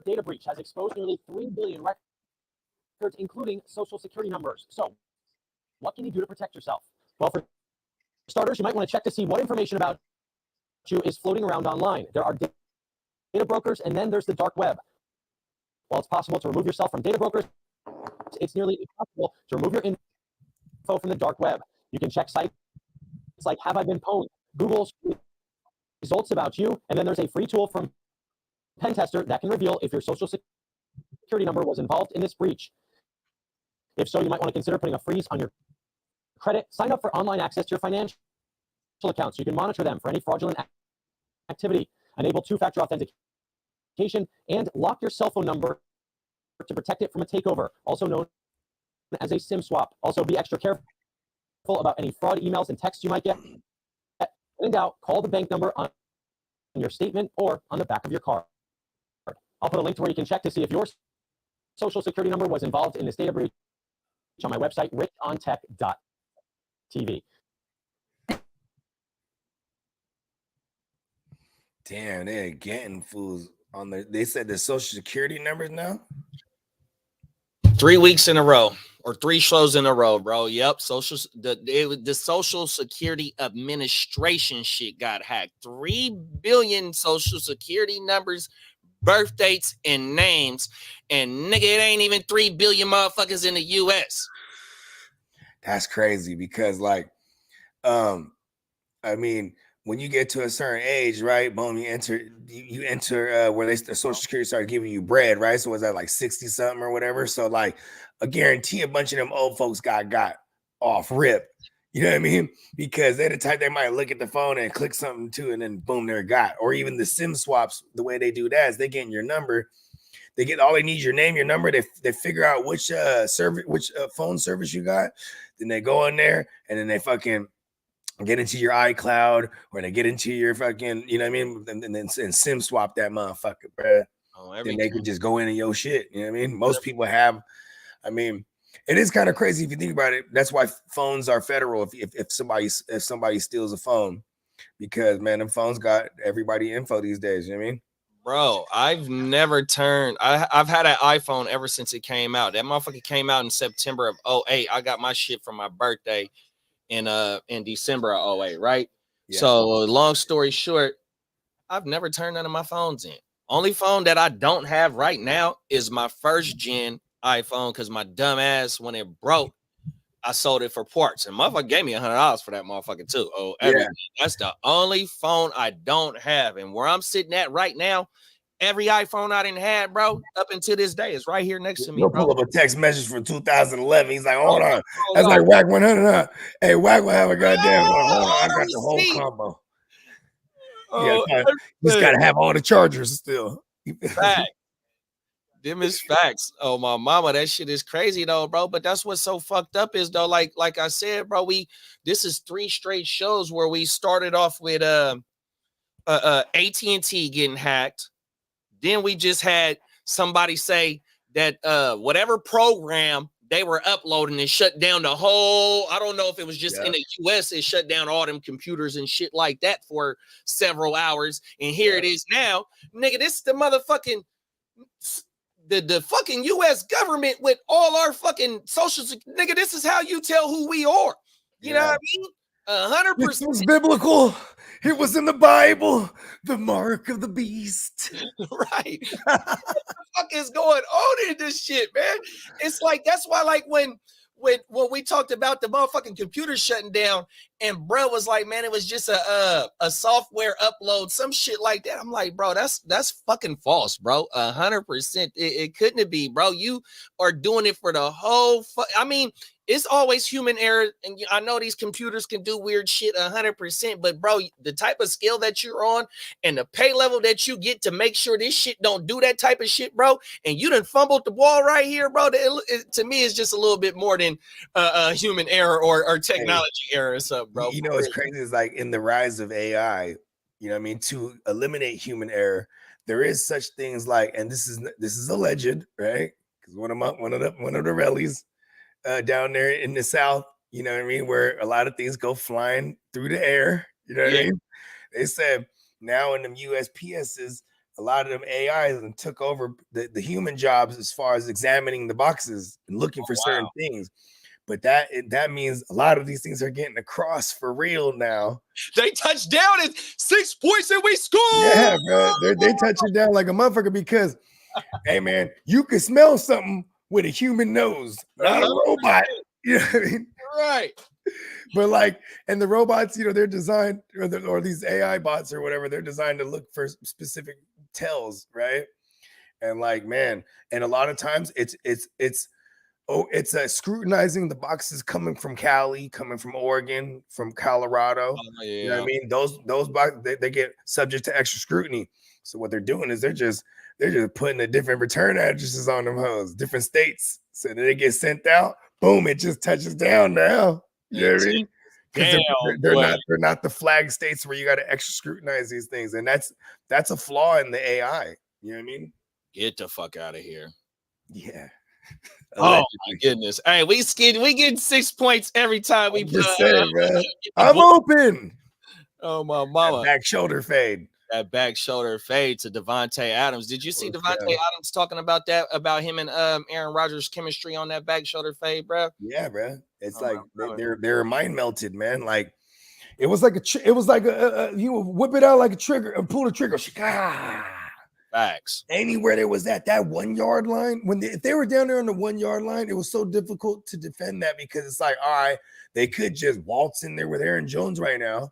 data breach has exposed nearly 3 billion records, including social security numbers. So, what can you do to protect yourself? Well, for starters, you might want to check to see what information about you is floating around online. There are data brokers, and then there's the dark web. While it's possible to remove yourself from data brokers, it's nearly impossible to remove your info from the dark web. You can check sites like Have I Been Pwned, Google's results about you, and then there's a free tool from Pen Tester that can reveal if your social security number was involved in this breach. If so, you might want to consider putting a freeze on your credit. Sign up for online access to your financial accounts so you can monitor them for any fraudulent activity. Enable two-factor authentication and lock your cell phone number to protect it from a takeover, also known as a SIM swap. Also, be extra careful about any fraud emails and texts you might get. When in doubt, call the bank number on your statement or on the back of your card. I'll put a link to where you can check to see if your social security number was involved in this data breach on my website, richontech.tv. Damn, they're getting fools on the. They said the social security numbers now. 3 weeks in a row, or 3 shows in a row, bro. Yep, the Social Security Administration shit got hacked. 3 billion social security numbers, birth dates, and names, and nigga, it ain't even 3 billion motherfuckers in the U.S. That's crazy because, like, I mean, when you get to a certain age, right? Boom, you enter where the Social Security started giving you bread, right? So was that like 60 something or whatever? So like, I guarantee a bunch of them old folks got off rip. You know what I mean? Because they're the type they might look at the phone and click something too, and then boom, they're got. Or even the SIM swaps, the way they do that is they get your number. They get all they need, your name, your number. They figure out which phone service you got. Then they go in there and then they fucking get into your iCloud or they get into your fucking, you know what I mean? And then SIM swap that motherfucker, bro. Then they can just go into your shit. You know what I mean? Most people have, I mean, it is kind of crazy if you think about it. That's why phones are federal if somebody steals a phone. Because man, them phones got everybody info these days, you know what I mean? Bro, I've never turned. I've had an iPhone ever since it came out. That motherfucker came out in September of 2008. I got my shit for my birthday in December of 2008, right? Yeah. So long story short, I've never turned none of my phones in. Only phone that I don't have right now is my first gen iPhone, because my dumb ass, when it broke, I sold it for parts, and motherfucker gave me $100 for that motherfucker too. Oh, everything. Yeah. That's the only phone I don't have, and where I'm sitting at right now, every iPhone I didn't have, bro, up until this day is right here next to me. You'll pull up a text message from 2011. He's like, hold on. That's like Wack 100. Huh? Hey, Wack will have a goddamn. Hold on. I got the whole combo. Yeah, just got to have all the chargers still. Fact. Them is facts. Oh, my mama, that shit is crazy though, bro. But that's what's so fucked up is though, like I said, bro, this is 3 straight shows where we started off with AT&T getting hacked. Then we just had somebody say that whatever program they were uploading and shut down the whole, I don't know if it was just in the US, it shut down all them computers and shit like that for several hours. And here it is now. Nigga, this is the motherfucking the fucking US government with all our fucking social security. Nigga, this is how you tell who we are. You know what I mean? 100%. This was biblical. It was in the Bible. The mark of the beast. Right. What the fuck is going on in this shit, man? It's like, that's why, like, when we talked about the motherfucking computer shutting down, and bro was like, man, it was just a software upload, some shit like that. I'm like, bro, that's fucking false, bro. 100%. It couldn't be, bro. You are doing it for the whole. I mean, it's always human error, and I know these computers can do weird shit 100%, but bro, the type of skill that you're on and the pay level that you get to make sure this shit don't do that type of shit, bro, and you done fumbled the ball right here, bro, to me it's just a little bit more than human error or technology error or something, bro. You know what's crazy is, like, in the rise of AI, you know what I mean, to eliminate human error, there is such things like, and this is alleged, right? Because one of the rallies down there in the South, you know what I mean, where a lot of things go flying through the air, you know what I mean? They said now in them USPSs, a lot of them AIs and took over the human jobs as far as examining the boxes and looking for certain things. But that means a lot of these things are getting across for real now. They touched down at 6 points and we scored. Yeah, bro. They touching down like a motherfucker because, hey, man, you can smell something with a human nose, not a robot. You know what I mean? Right. But like, and the robots, you know, they're designed, or these AI bots or whatever, they're designed to look for specific tells, right? And like, man, and a lot of times it's scrutinizing the boxes coming from Cali, coming from Oregon, from Colorado. Oh, yeah. You know what I mean? Those boxes, they get subject to extra scrutiny. So what they're doing is they're just putting the different return addresses on them hoes, different states, so that they get sent out. Boom! It just touches down now. You know what I mean? Because they're not the flag states where you got to extra scrutinize these things, and that's a flaw in the AI. You know what I mean? Get the fuck out of here. Yeah. Oh my goodness. Hey, we get 6 points every time we just saying, bro. I'm open. Oh my mama. That back shoulder fade. That back shoulder fade to Devontae Adams. Did you see Devontae Adams talking about that, about him and Aaron Rodgers' chemistry on that back shoulder fade, bro? Yeah, bro. It's like they're mind melted, man. Like it was like you whip it out like a trigger and pull the trigger. Facts. Anywhere there was that 1 yard line, if they were down there on the 1 yard line, it was so difficult to defend that because it's like, all right, they could just waltz in there with Aaron Jones right now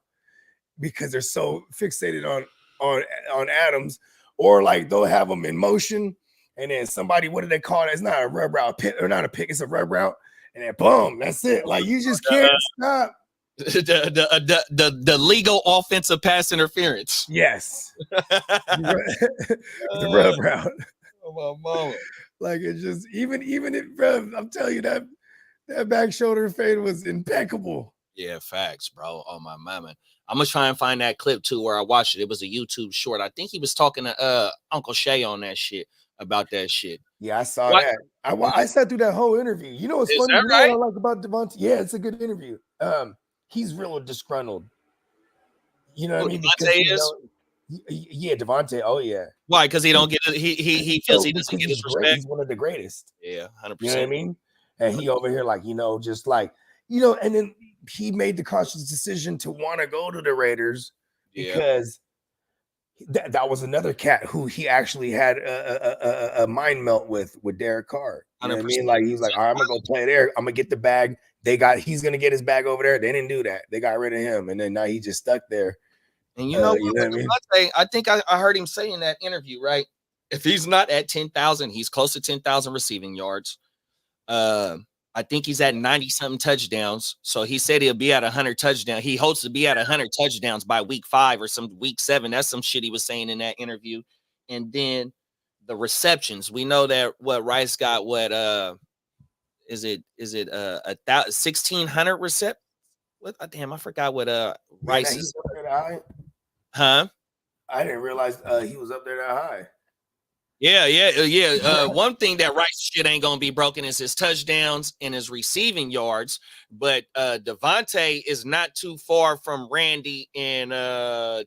because they're so fixated on Adams, or like they'll have them in motion and then somebody, what do they call it? It's not a rub route pit or not a pick, it's a rub route, and then boom, that's it. Like you just can't stop. The legal offensive pass interference. Yes. The rub route. Oh my mama. Like it just even if, bro, I'm telling you that back shoulder fade was impeccable. Yeah, facts, bro. Oh my mama. I'm gonna try and find that clip too where I watched it. It was a YouTube short. I think he was talking to Uncle Shay on that shit, about that shit. Yeah, I saw that. I sat through that whole interview. You know what's funny? You know what I like about Devontae? Yeah, it's a good interview. He's real disgruntled. You know what I mean? Devontae is? Yeah, Devontae. Oh yeah. Why? Because he don't get it. He feels he doesn't get his respect. He's one of the greatest. Yeah, 100%. You know what I mean? And he over here like, just like, and then he made the conscious decision to want to go to the Raiders because that was another cat who he actually had a mind melt with Derek Carr. You know what I mean? Like he was like, all right, I'm gonna go play there. I'm gonna get the bag. He's gonna get his bag over there. They didn't do that. They got rid of him, and then now he just stuck there. And you know what I mean? I think I heard him say in that interview, right? If he's not at 10,000, he's close to 10,000 receiving yards. I think he's at 90-something touchdowns. So he said he'll be at 100 touchdowns. He hopes to be at 100 touchdowns by week 5 or week 7. That's some shit he was saying in that interview. And then the receptions. We know that Rice got is it 1,600 recept? What? Damn, I forgot what Rice is. Huh? I didn't realize he was up there that high. Yeah. One thing that Rice shit ain't gonna be broken is his touchdowns and his receiving yards. But Devontae is not too far from Randy and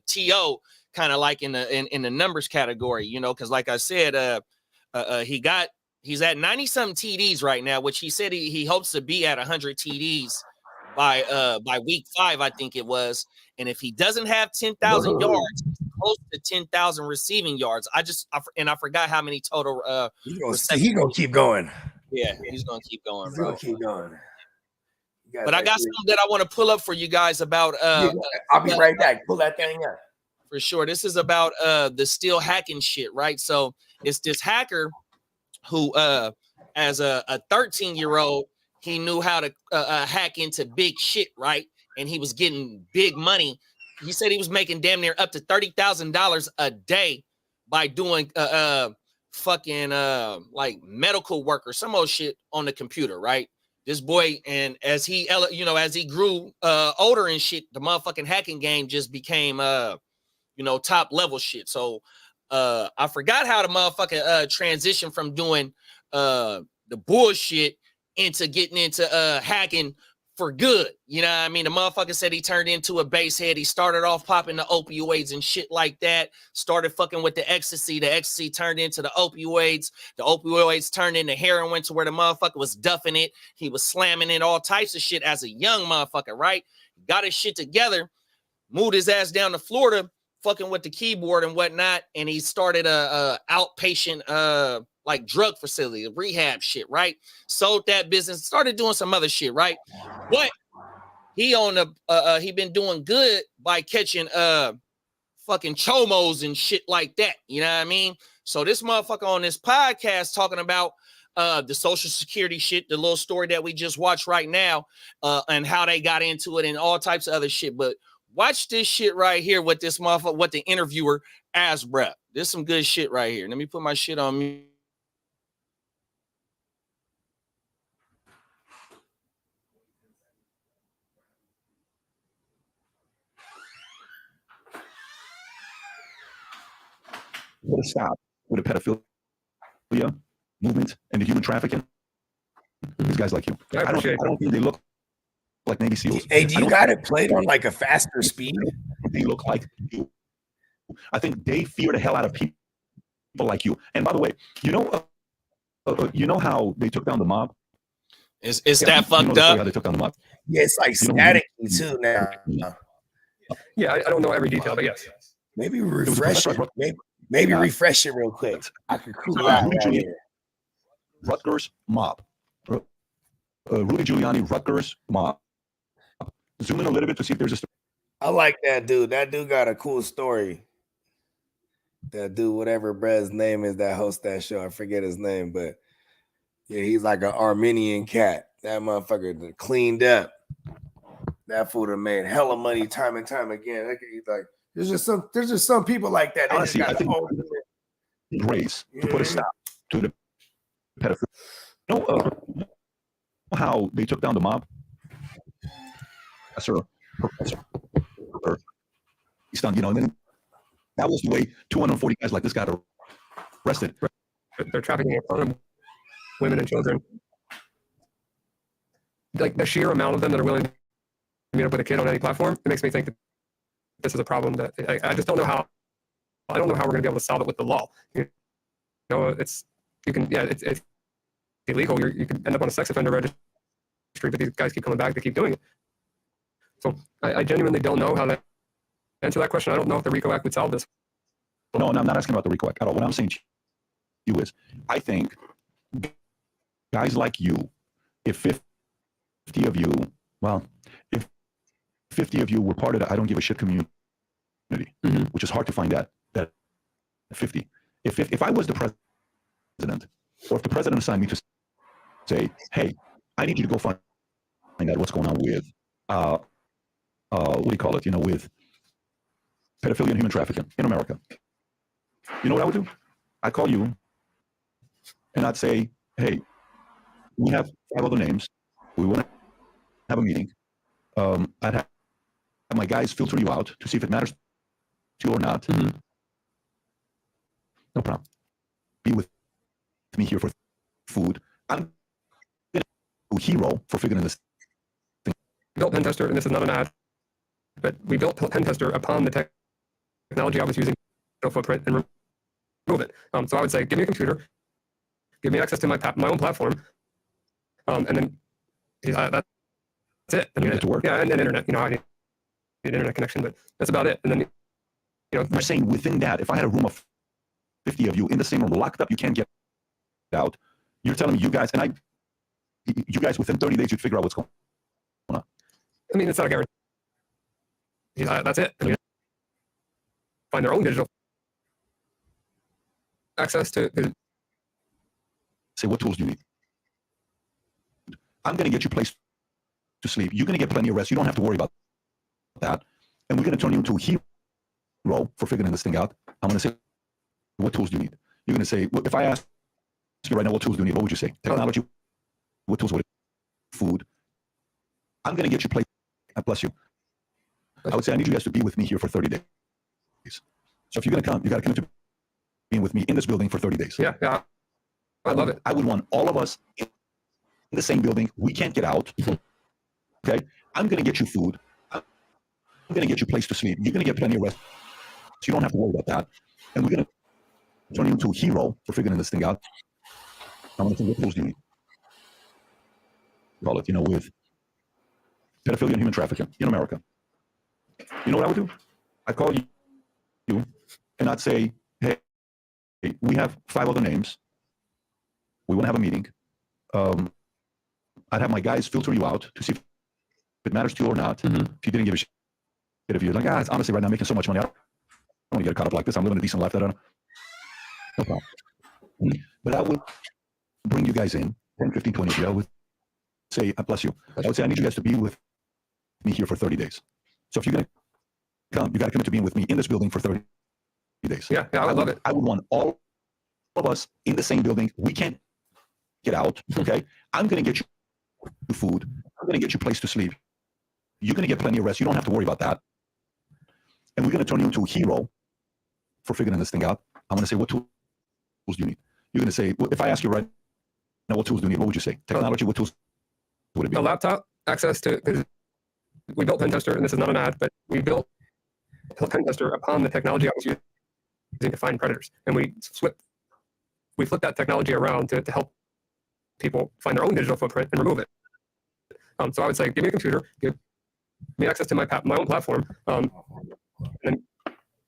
T.O. kind of like in the numbers category, because like I said, he's at 90-something TDs right now, which he said he hopes to be at 100 TDs by week 5, I think it was. And if he doesn't have 10,000 yards, close to 10,000 receiving yards. I forgot how many total. He's gonna keep going. Yeah, he's gonna keep going, bro. He's gonna keep going. But I got something that I want to pull up for you guys about. I'll be right back. Pull that thing up. For sure. This is about the still hacking shit, right? So it's this hacker who, as a 13-year-old, he knew how to hack into big shit, right? And he was getting big money. He said he was making damn near up to $30,000 a day by doing fucking like medical work or some old shit on the computer, right? This boy, and as he grew older and shit, the motherfucking hacking game just became top level shit. So I forgot how the motherfucking transition from doing the bullshit into getting into hacking for good. You know what I mean? The motherfucker said he turned into a basehead. He started off popping the opioids and shit like that. Started fucking with the ecstasy. The ecstasy turned into the opioids. The opioids turned into heroin to where the motherfucker was duffing it. He was slamming it, all types of shit as a young motherfucker, right? Got his shit together, moved his ass down to Florida, fucking with the keyboard and whatnot, and he started a outpatient like drug facility, rehab shit, right? Sold that business, started doing some other shit, right? But he he been doing good by catching fucking chomos and shit like that. You know what I mean? So this motherfucker on this podcast talking about the Social Security shit, the little story that we just watched right now, and how they got into it and all types of other shit. But watch this shit right here with this motherfucker, what the interviewer asked, bruh. There's some good shit right here. Let me put my shit on mute. Put a stop with the pedophilia movement and the human trafficking. These guys like you. I don't think they look like Navy SEALs. Hey, do you got it played on like a faster speed? They look like you. I think they fear the hell out of people like you. And by the way, you know how they took down the mob? It's that fucked up. How they took down the mob? Yeah, it's like static too now. Yeah, I don't know every detail, but yes. Maybe refresh it. Maybe refresh it real quick. I could cool out right here. Rutgers mob. Rudy Giuliani, Rutgers mob. Zoom in a little bit to see if there's a story. I like that dude. That dude got a cool story. That dude, whatever Brad's name is, that host that show. I forget his name, but yeah, he's like an Armenian cat. That motherfucker cleaned up. That fool have made hella money time and time again. Like, there's just some people like that. Honestly, I think grace to put a stop to the pedophilia. You know how they took down the mob? Professor. He's done, and then that was the way 240 guys like this got arrested. They're trafficking women and children. Like the sheer amount of them that are willing to meet up with a kid on any platform, it makes me think that this is a problem that I just don't know how. I don't know how we're going to be able to solve it with the law. It's illegal. You can end up on a sex offender registry, but these guys keep coming back. They keep doing it. So I genuinely don't know how to answer that question. I don't know if the RICO Act would solve this. No, I'm not asking about the RICO Act at all. What I'm saying to you is, I think guys like you, if 50 of you were part of the I don't give a shit community, which is hard to find that 50. If I was the president, or if the president assigned me to say, hey, I need you to go find out what's going on with what do you call it? With pedophilia and human trafficking in America. You know what I would do? I'd call you and I'd say, hey, we have 5 other names. We want to have a meeting. I'd have my guys filter you out to see if it matters to you or not. No problem. Be with me here for food. I'm a hero for figuring this thing. We built Pentester, and this is not an ad, but we built Pentester upon the technology I was using footprint and remove it. So I would say, give me a computer, give me access to my own platform, and then that's it. And you get to work. Yeah, and internet. I need an internet connection, but that's about it. And then, you're saying within that, if I had a room of 50 of you in the same room, locked up, you can't get out. You're telling me you guys within 30 days you'd figure out what's going on. I mean, it's not a guarantee. That's it. Find their own digital access to. Say, what tools do you need? I'm going to get you placed to sleep. You're going to get plenty of rest. You don't have to worry about that. And we're going to turn you into a hero for figuring this thing out. I'm going to say, what tools do you need? You're going to say, well, if I ask you right now, what tools do you need? What would you say? Technology. What tools would it? Food. I'm going to get you placed. Bless you. I would say, I need you guys to be with me here for 30 days. So if you're going to come, you got to commit to being with me in this building for 30 days. Yeah. I love it. I would want all of us in the same building. We can't get out. Okay, I'm going to get you food. I'm going to get you a place to sleep. You're going to get plenty of rest. So you don't have to worry about that. And we're going to turn you into a hero for figuring this thing out. I'm going to think, what tools do you need? Call it, with pedophilia and human trafficking in America. You know what I would do? I'd call you and I'd say, hey, we have 5 other names. We want to have a meeting. I'd have my guys filter you out to see if it matters to you or not. If you didn't give a shit, if you're like, it's honestly right now I'm making so much money, I don't want to get caught up like this. I'm living a decent life that I don't. No problem. But I would bring you guys in, 10, 15, 20 of you. I would say, bless you. I would say, I need you guys to be with me here for 30 days. So if you're going to come, you got to commit to being with me in this building for 30 days. Yeah, I would love it. I would want all of us in the same building. We can't get out, okay? I'm going to get you food. I'm going to get you a place to sleep. You're going to get plenty of rest. You don't have to worry about that. And we're going to turn you into a hero for figuring this thing out. I'm going to say, what tools do you need? You're going to say, if I ask you right now, what tools do you need? What would you say? Technology, what tools would it be? A laptop, access to, because we built Pen Tester, and this is not an ad, but we built Pen Tester upon the technology I was using to find predators. And we flipped that technology around to help people find their own digital footprint and remove it. So I would say, give me a computer, give me access to my own platform, and then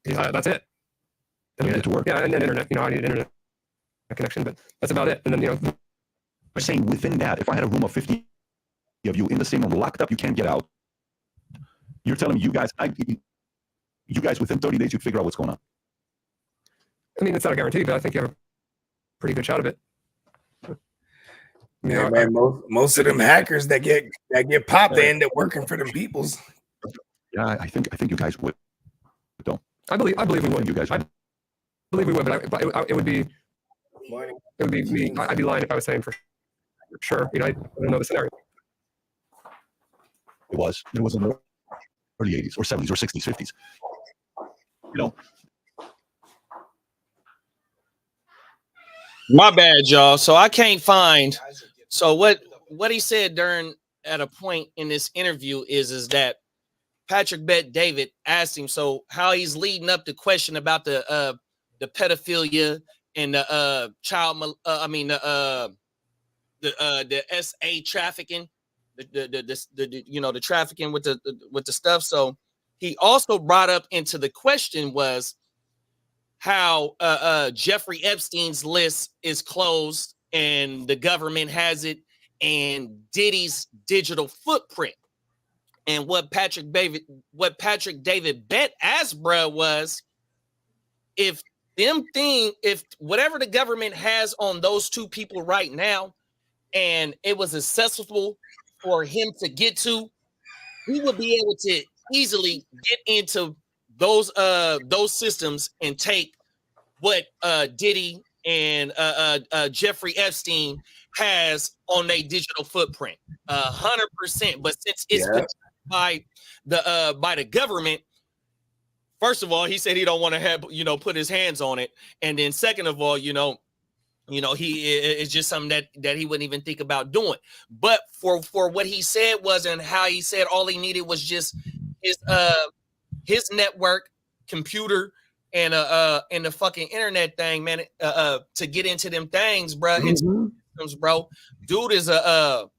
that's it. And get to work. Yeah, and then internet. I need an internet connection, but that's about it. And then I'm saying within that, if I had a room of 50 of you in the same room, locked up, you can't get out. You're telling me you guys within 30 days, you'd figure out what's going on. I mean, it's not a guarantee, but I think you have a pretty good shot of it. Yeah, man. Most of them hackers that get popped, they end up working for them peoples. Yeah, I think you guys would. Don't. I believe we would. You guys would. I believe we would, but it would be me. I'd be lying if I was saying for sure. I don't know the scenario. It was in the early 80s or 70s or 60s, 50s. My bad, y'all. So I can't find. So what he said at a point in this interview is that Patrick Bet David asked him so how he's leading up the question about the pedophilia and the the SA trafficking, the trafficking with the stuff. So he also brought up into the question was how Jeffrey Epstein's list is closed and the government has it, and Diddy's digital footprint. And what Patrick David bet asked bruh was, if whatever the government has on those 2 people right now, and it was accessible for him to get to, he would be able to easily get into those systems and take what Diddy and Jeffrey Epstein has on their digital footprint, 100%. But since it's by the government, first of all, he said he don't want to have put his hands on it, and then second of all, he is just something that he wouldn't even think about doing. But for what he said was, and how he said all he needed was just his network, computer, and the fucking internet thing, man, to get into them things, bro. Bro, dude is a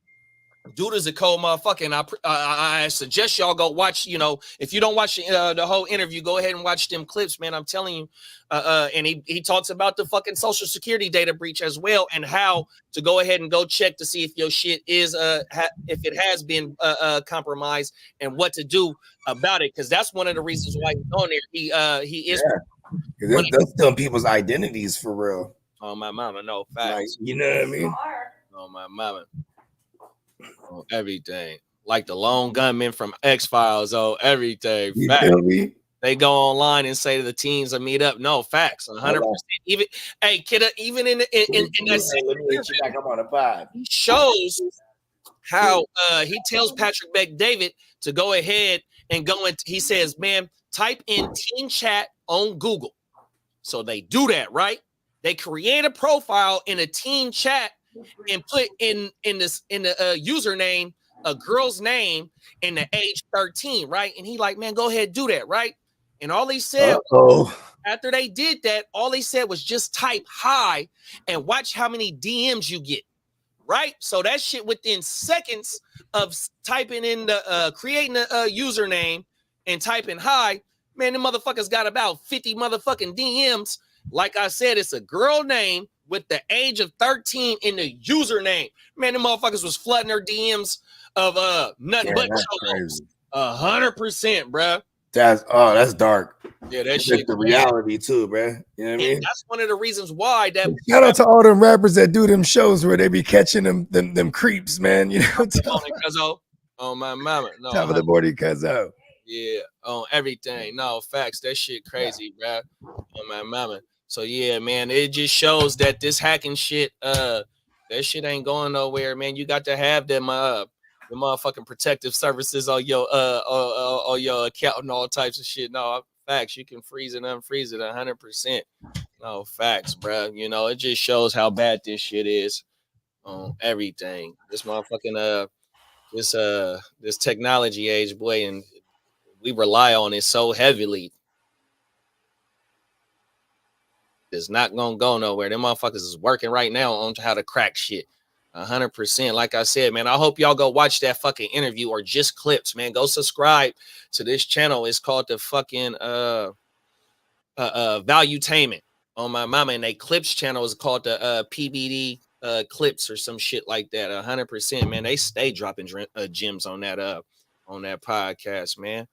cold motherfucker, and I suggest y'all go watch. If you don't watch the whole interview, go ahead and watch them clips, man. I'm telling you. And he talks about the fucking Social Security data breach as well, and how to go ahead and go check to see if your shit is if it has been compromised, and what to do about it, because that's one of the reasons why he's on there. He is. They're stealing people's identities for real. Oh my mama, no facts. Like, you know what I mean? Oh my mama. Oh, everything. Like the lone gunman from X-Files. Oh, everything. You feel me? They go online and say to the teens to meet up. No, facts. 100%. Even hey, kidda, even in that let me get you back up on the pod. He shows how he tells Patrick Bet David to go ahead and go into, he says, man, type in teen chat on Google. So they do that, right? They create a profile in a teen chat and put in the username a girl's name in the age 13, right? And he like, man, go ahead, do that, right? And all he said after they did that, all he said was just type hi and watch how many DMs you get, right? So that shit within seconds of typing in the creating a username and typing hi, man, the motherfuckers got about 50 motherfucking DMs. Like I said, it's a girl name with the age of 13 in the username. Man, the motherfuckers was flooding their DMs of nothing but cholos. 100%, bruh. That's dark. Yeah, that shit the reality too, bro. You know what I mean? That's one of the reasons why that. Shout out to all them rappers that do them shows where they be catching them creeps, man. You know, on my mama, no, top of the morning, cuz out. Yeah, on everything. No facts. That shit crazy, bro. On my mama. So yeah, man, it just shows that this hacking shit, that shit ain't going nowhere, man. You got to have them the motherfucking protective services on your account and all types of shit. No facts. You can freeze and unfreeze it 100%. No facts, bro. You know, it just shows how bad this shit is on everything. This motherfucking this technology age, boy, and we rely on it so heavily. It's not gonna go nowhere. Them motherfuckers is working right now on how to crack shit. 100%. Like I said, man, I hope y'all go watch that fucking interview or just clips, man. Go subscribe to this channel. It's called the fucking Valuetainment on my mama, and they clips channel is called the PBD clips or some shit like that. 100%, man. They stay dropping gems on that podcast, man.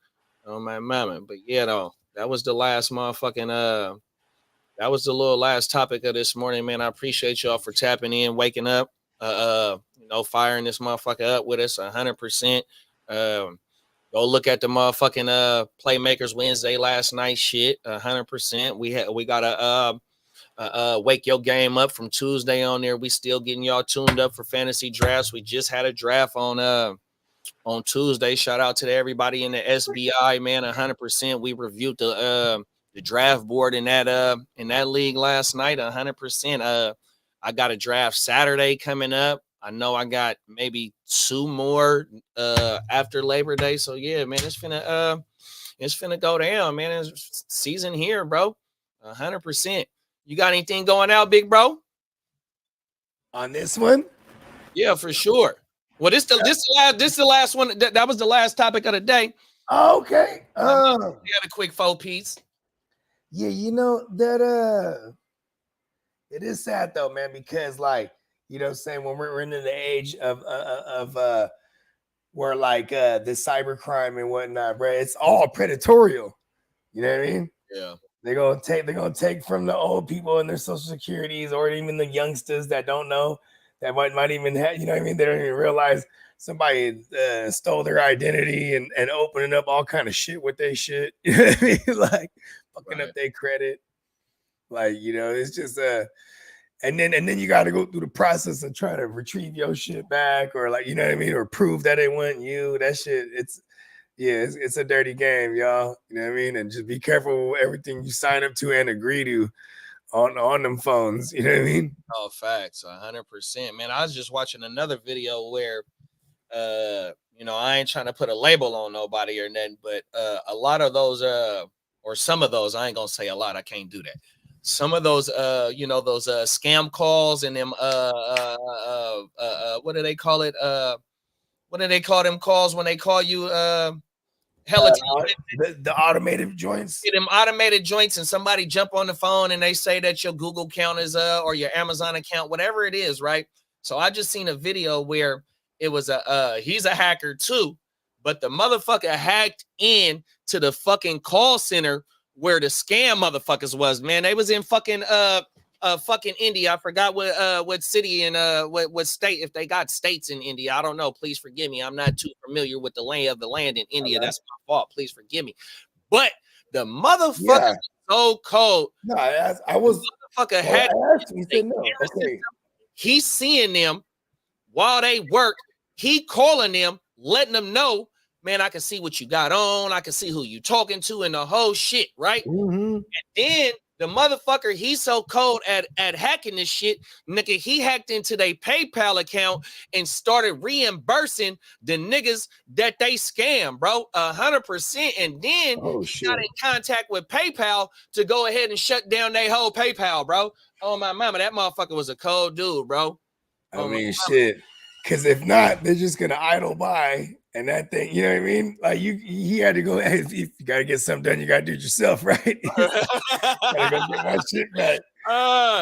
On my mama. But yeah, though, that was the last motherfucking that was the little last topic of this morning, man. I appreciate y'all for tapping in, waking up, you know, firing this motherfucker up with us 100%. Go look at the motherfucking Playmakers Wednesday last night shit 100%. We got a wake your game up from Tuesday on there. We still getting y'all tuned up for fantasy drafts. We just had a draft on Tuesday. Shout out to everybody in the SBI, man. 100%. We reviewed the draft board in that league last night. 100%. I got a draft Saturday coming up. I know I got maybe 2 more after Labor Day. So yeah, man, it's finna go down, man. It's season here, bro. 100%. You got anything going out, big bro? On this one? Yeah, for sure. Well, this the last one. That was the last topic of the day. Okay. We had a quick 4-piece. Yeah, you know that it is sad though, man, because like, you know what I'm saying, when we're in the age of where like the cybercrime and whatnot, bro, it's all predatorial. You know what I mean? Yeah. They're gonna take from the old people and their social securities, or even the youngsters that don't know, that might even have, you know what I mean? They don't even realize somebody stole their identity and opening up all kind of shit with their shit. You know what I mean? Like fucking up their credit. Like, you know, it's just and then you got to go through the process of trying to retrieve your shit back, or like, you know what I mean, or prove that it wasn't you. That shit, it's a dirty game, y'all. You know what I mean? And just be careful with everything you sign up to and agree to on them phones. You know what I mean? Oh, facts, 100%, man. I was just watching another video where, you know, I ain't trying to put a label on nobody or nothing, but a lot of those, or some of those, I ain't gonna say a lot. I can't do that. Some of those, you know, those scam calls and them, what do they call it? What do they call them calls when they call you? The automated joints. Them automated joints, and somebody jump on the phone and they say that your Google account is or your Amazon account, whatever it is, right? So I just seen a video where it was he's a hacker too, but the motherfucker hacked in to the fucking call center where the scam motherfuckers was, man. They was in fucking fucking India. I forgot what city and what state, if they got states in India. I don't know. Please forgive me. I'm not too familiar with the lay of the land in India. That's my fault. Please forgive me. But the motherfucker is so cold. No, I was the motherfucker had He's seeing them while they work. He calling them, letting them know, man, I can see what you got on. I can see who you talking to and the whole shit, right? Mm-hmm. And then The motherfucker, he's so cold at hacking this shit, nigga. He hacked into their PayPal account and started reimbursing the niggas that they scam, bro, 100%. And then he got in contact with PayPal to go ahead and shut down their whole PayPal, bro. Oh my mama, that motherfucker was a cold dude, bro. I mean, shit. Because if not, they're just gonna idle by, and that thing, you know what I mean? Like he had to go. Hey, if you gotta get something done, you gotta do it yourself, right? Gotta go get my shit back.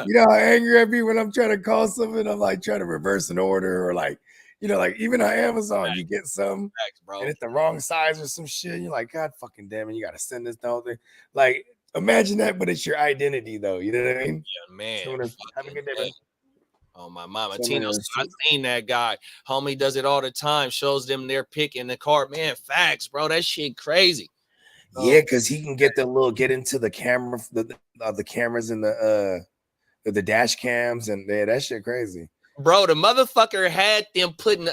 You know how angry I be when I'm trying to call something. I'm like trying to reverse an order, or like, you know, like even on Amazon, you get some and it's the wrong size or some shit. You're like, God fucking damn it, you gotta send this whole thing. Like, imagine that, but it's your identity, though. You know what I mean? Yeah, man. Have a good day, man. Oh, my mama. Tino, I seen that guy. Homie does it all the time. Shows them their pick in the cart. Man, facts, bro. That shit crazy. Yeah, because he can get into the camera, the cameras and the dash cams, and that shit crazy. Bro, the motherfucker had them putting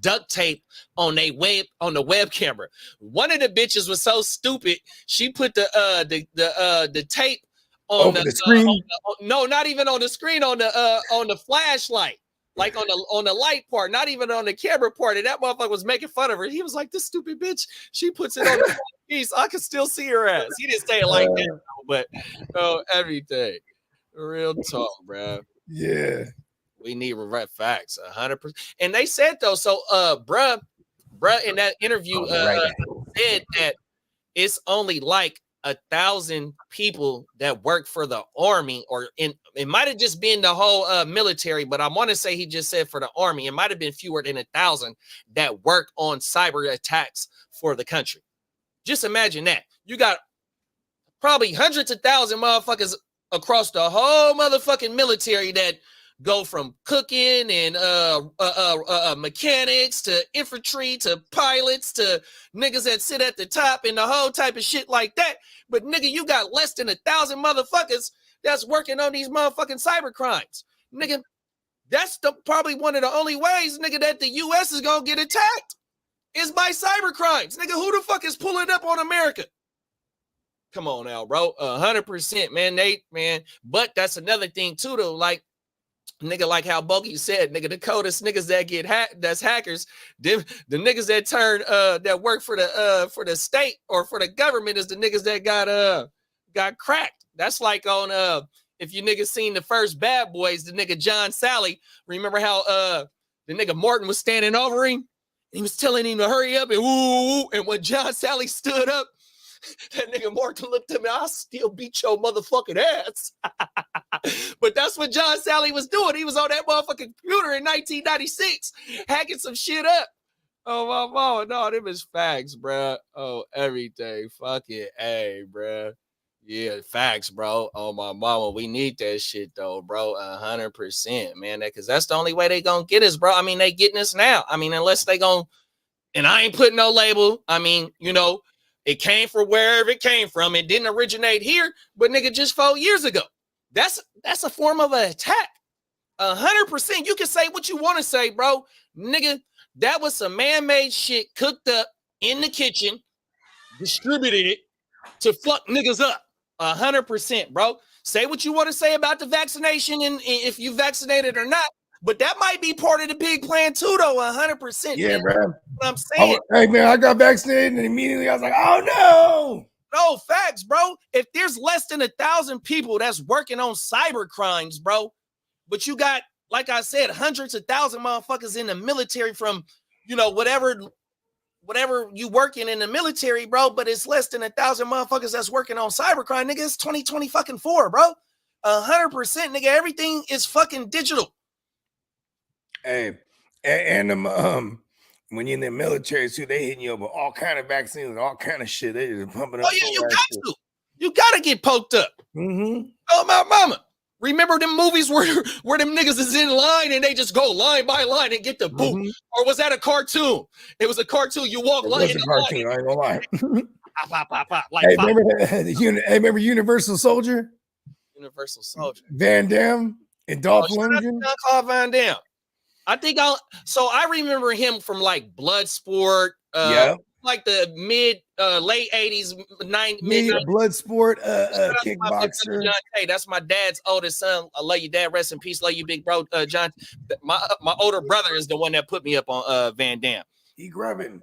duct tape on the web camera. One of the bitches was so stupid, she put the tape on the screen. No, not even on the screen, on the flashlight, like on the light part, not even on the camera part. And that motherfucker was making fun of her. He was like, "This stupid bitch, she puts it on the piece. I can still see her ass." He didn't say it like that, but everything. Real talk, bro. Yeah. We need facts, 100%. And they said though, so bruh in that interview said that it's only like 1,000 people that work for the army, or it might have just been the whole military, but I want to say he just said for the army. It might have been fewer than 1,000 that work on cyber attacks for the country. Just imagine that. You got probably hundreds of thousands motherfuckers across the whole motherfucking military that go from cooking and mechanics to infantry to pilots to niggas that sit at the top and the whole type of shit like that. But nigga, you got less than 1,000 motherfuckers that's working on these motherfucking cyber crimes. Nigga, that's probably one of the only ways, nigga, that the U.S. is gonna get attacked is by cyber crimes. Nigga, who the fuck is pulling up on America? Come on now, bro. 100%, man, Nate, man. But that's another thing too, though. Like, nigga, like how Bogey said, nigga, the coldest niggas that get that's hackers, the niggas that turn that work for the state or for the government is the niggas that got cracked. That's like on if you niggas seen the first Bad Boys, the nigga John Sally. Remember how the nigga Morton was standing over him? He was telling him to hurry up and woo. And when John Sally stood up, that nigga Morton looked at me, I'll still beat your motherfucking ass. But that's what John Sally was doing. He was on that motherfucking computer in 1996, hacking some shit up. Oh, my mama. No, them is facts, bro. Oh, everything. Fuck it. Hey, bro. Yeah, facts, bro. Oh, my mama. We need that shit, though, bro. 100%, man. Because that's the only way they gonna get us, bro. I mean, they getting us now. I mean, unless they gonna, and I ain't putting no label. I mean, you know, it came from wherever it came from. It didn't originate here, but nigga, just 4 years ago. That's a form of an attack. 100%. You can say what you want to say, bro. Nigga, that was some man-made shit cooked up in the kitchen, distributed it to fuck niggas up. 100%, bro. Say what you want to say about the vaccination and if you vaccinated or not, but that might be part of the big plan too, though. 100%. Yeah, man. bro. What I'm saying. Hey, man, I got vaccinated and immediately I was like, oh no. No, facts, bro. If there's less than 1,000 people that's working on cyber crimes, bro, but you got, like I said, hundreds of thousands motherfuckers in the military from, you know, whatever you working in the military, bro, but it's less than 1,000 motherfuckers that's working on cybercrime, nigga. It's 2024, bro. 100%, nigga. Everything is fucking digital. Hey, and when you're in the military too, they hitting you up with all kind of vaccines and all kind of shit. They just pumping up. Oh yeah, you got to. You gotta get poked up. Mm-hmm. Oh my mama. Remember them movies where them niggas is in line and they just go line by line and get the boot? Mm-hmm. Or was that a cartoon? It was a cartoon. You walk line. It was a cartoon. I ain't gonna lie. Pop, pop, pop, like hey, remember Universal Soldier? Universal Soldier. Van Damme and Dolph Lundgren. Jean-Claude Van Damme. I think I remember him from like Bloodsport. Yeah. like the late 80s, mid Yeah, 90s. blood sport, Shout out to my big brother, kickboxer. John Tay. That's my dad's oldest son. I love you, Dad. Rest in peace. Love you, big bro. John. My older brother is the one that put me up on Van Damme. He grubbing.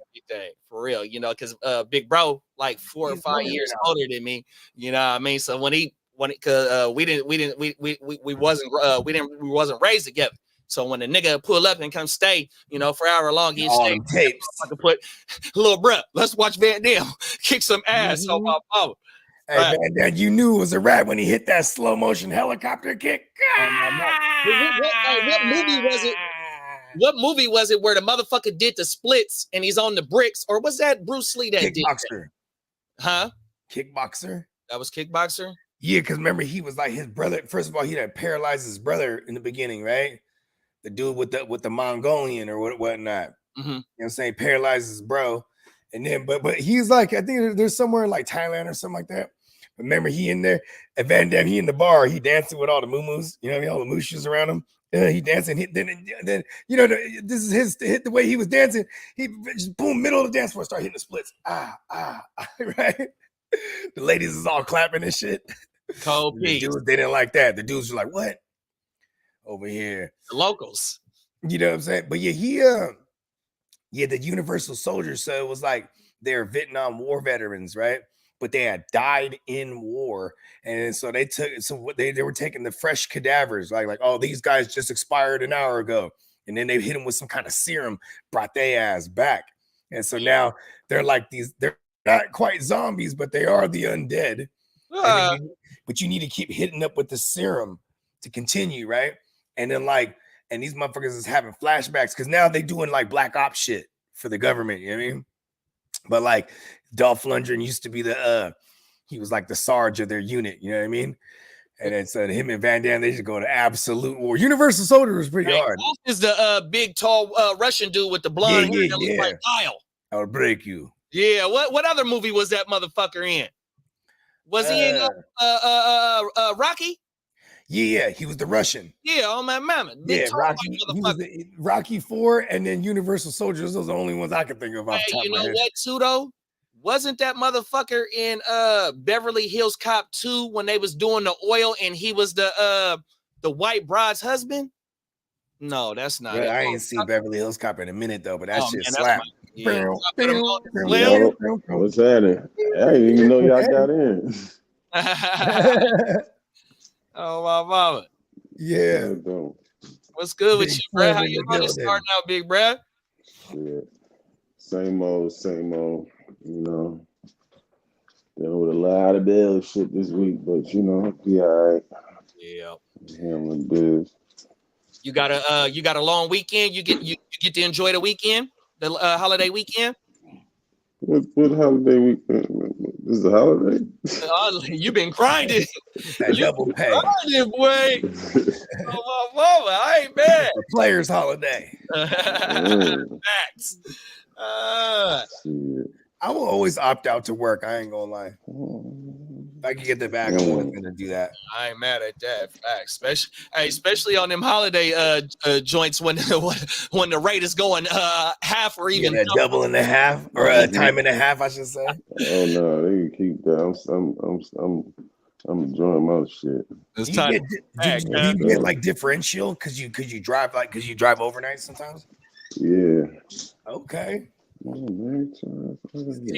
For real, you know, because big bro, like 4 or 5 years older than me. You know what I mean? So we wasn't raised together. So when the nigga pull up and come stay, you know, for however long he stay, tapes. I can put little bruh, let's watch Van Damme kick some ass on my father. Hey, Van Damme, you knew it was a rat when he hit that slow motion helicopter kick. What movie was it? What movie was it where the motherfucker did the splits and he's on the bricks? Or was that Bruce Lee that did Kickboxer. Huh? Kickboxer. That was Kickboxer? Yeah, because remember, he was like his brother. First of all, he had paralyzed his brother in the beginning, right? The dude with the Mongolian or whatnot. Mm-hmm. You know what I'm saying? Paralyzes his bro. And then, but he's like, I think there's somewhere in like Thailand or something like that. Remember, he in there at Van Damme, he in the bar, he dancing with all the moo-moos, you know what I mean? All the mooshes around him. He dancing. Then you know, this is his hit. The way he was dancing, he just boom, middle of the dance floor, start hitting the splits. Right. The ladies is all clapping and shit. Cold The dudes, they didn't like that. The dudes were like, "What?" Over here, the locals. You know what I'm saying? But yeah, the Universal Soldiers. So it was like they're Vietnam War veterans, right? But they had died in war, and so they were taking the fresh cadavers, like oh, these guys just expired an hour ago, and then they hit them with some kind of serum, brought their ass back, and so now they're like these. They're not quite zombies, but they are the undead. But you need to keep hitting up with the serum to continue, right? And then and these motherfuckers is having flashbacks because now they doing like black ops shit for the government. You know what I mean? But like Dolph Lundgren used to be he was like the Sarge of their unit, you know what I mean? And then so him and Van Damme, they just go to absolute war. Universal Soldier was pretty hard. Dolph is the big, tall Russian dude with the blonde hair that looks like Kyle. I'll break you. Yeah, what other movie was that motherfucker in? Was he in Rocky? Yeah, he was the Russian. Yeah, oh my mama. Yeah, Rocky. He was Rocky 4 and then Universal Soldiers. Those are the only ones I can think of. Hey, you know what, too, though? Wasn't that motherfucker in Beverly Hills Cop 2 when they was doing the oil and he was the white bride's husband? No, that's not it. I ain't seen Beverly Hills Cop in a minute though, but that shit slapped. What's happening? I didn't even know y'all got in. Oh my mama. Yeah. What's good with you, bro? How you money starting out, big bro? Yeah. Same old, you know. Dealing with a lot of daily shit this week, but you know, be all right. Yeah. Handling biz. You got a long weekend. You get to enjoy the weekend, the holiday weekend. What holiday weekend? This is a holiday. You've been grinding. That double pay. Grinding, boy. Oh, my mama, I ain't mad. The players' holiday. Facts. I will always opt out to work. I ain't gonna lie. If I can get the back, I'm gonna do that. I ain't mad at that. Facts. Especially on them holiday joints when the rate is going half or even double and a half or time and a half, I should say. Oh no, they can keep that. I'm enjoying my shit. Do you get like differential because you drive overnight sometimes? Yeah. Okay. You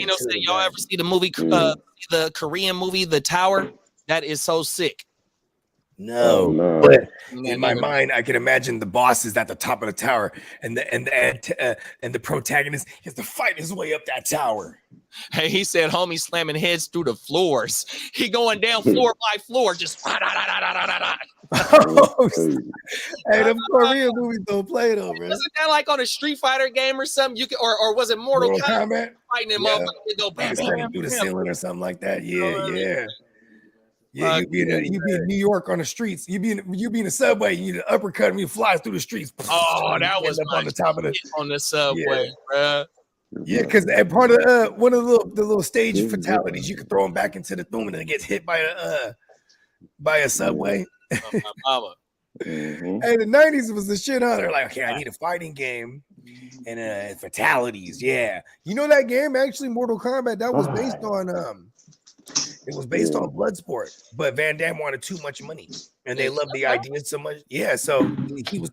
know, y'all ever see the movie, the Korean movie, The Tower? That is so sick. No, but in my mind, I can imagine the boss is at the top of the tower, and the protagonist has to fight his way up that tower. Hey, he said, "Homie, slamming heads through the floors. He going down floor by floor, just." Hey, them Korean movies don't play though, man. Wasn't that like on a Street Fighter game or something? You could, or was it Mortal Kombat? Fighting them up, go bam, bam, through the ceiling or something like that. Yeah. Yeah, you be in New York on the streets. You be in the subway. You uppercut him. You fly through the streets. Oh, that was up on the top of the subway, bro. Yeah, because part of one of the little stage fatalities, you could throw him back into the thumb and it gets hit by a subway. Mama. Hey, the 90s was the shit, huh? They're like, okay, I need a fighting game and fatalities. Yeah, you know that game actually, Mortal Kombat. That was based on it was based on Bloodsport, but Van Damme wanted too much money, and they loved the idea so much. Yeah, so he was.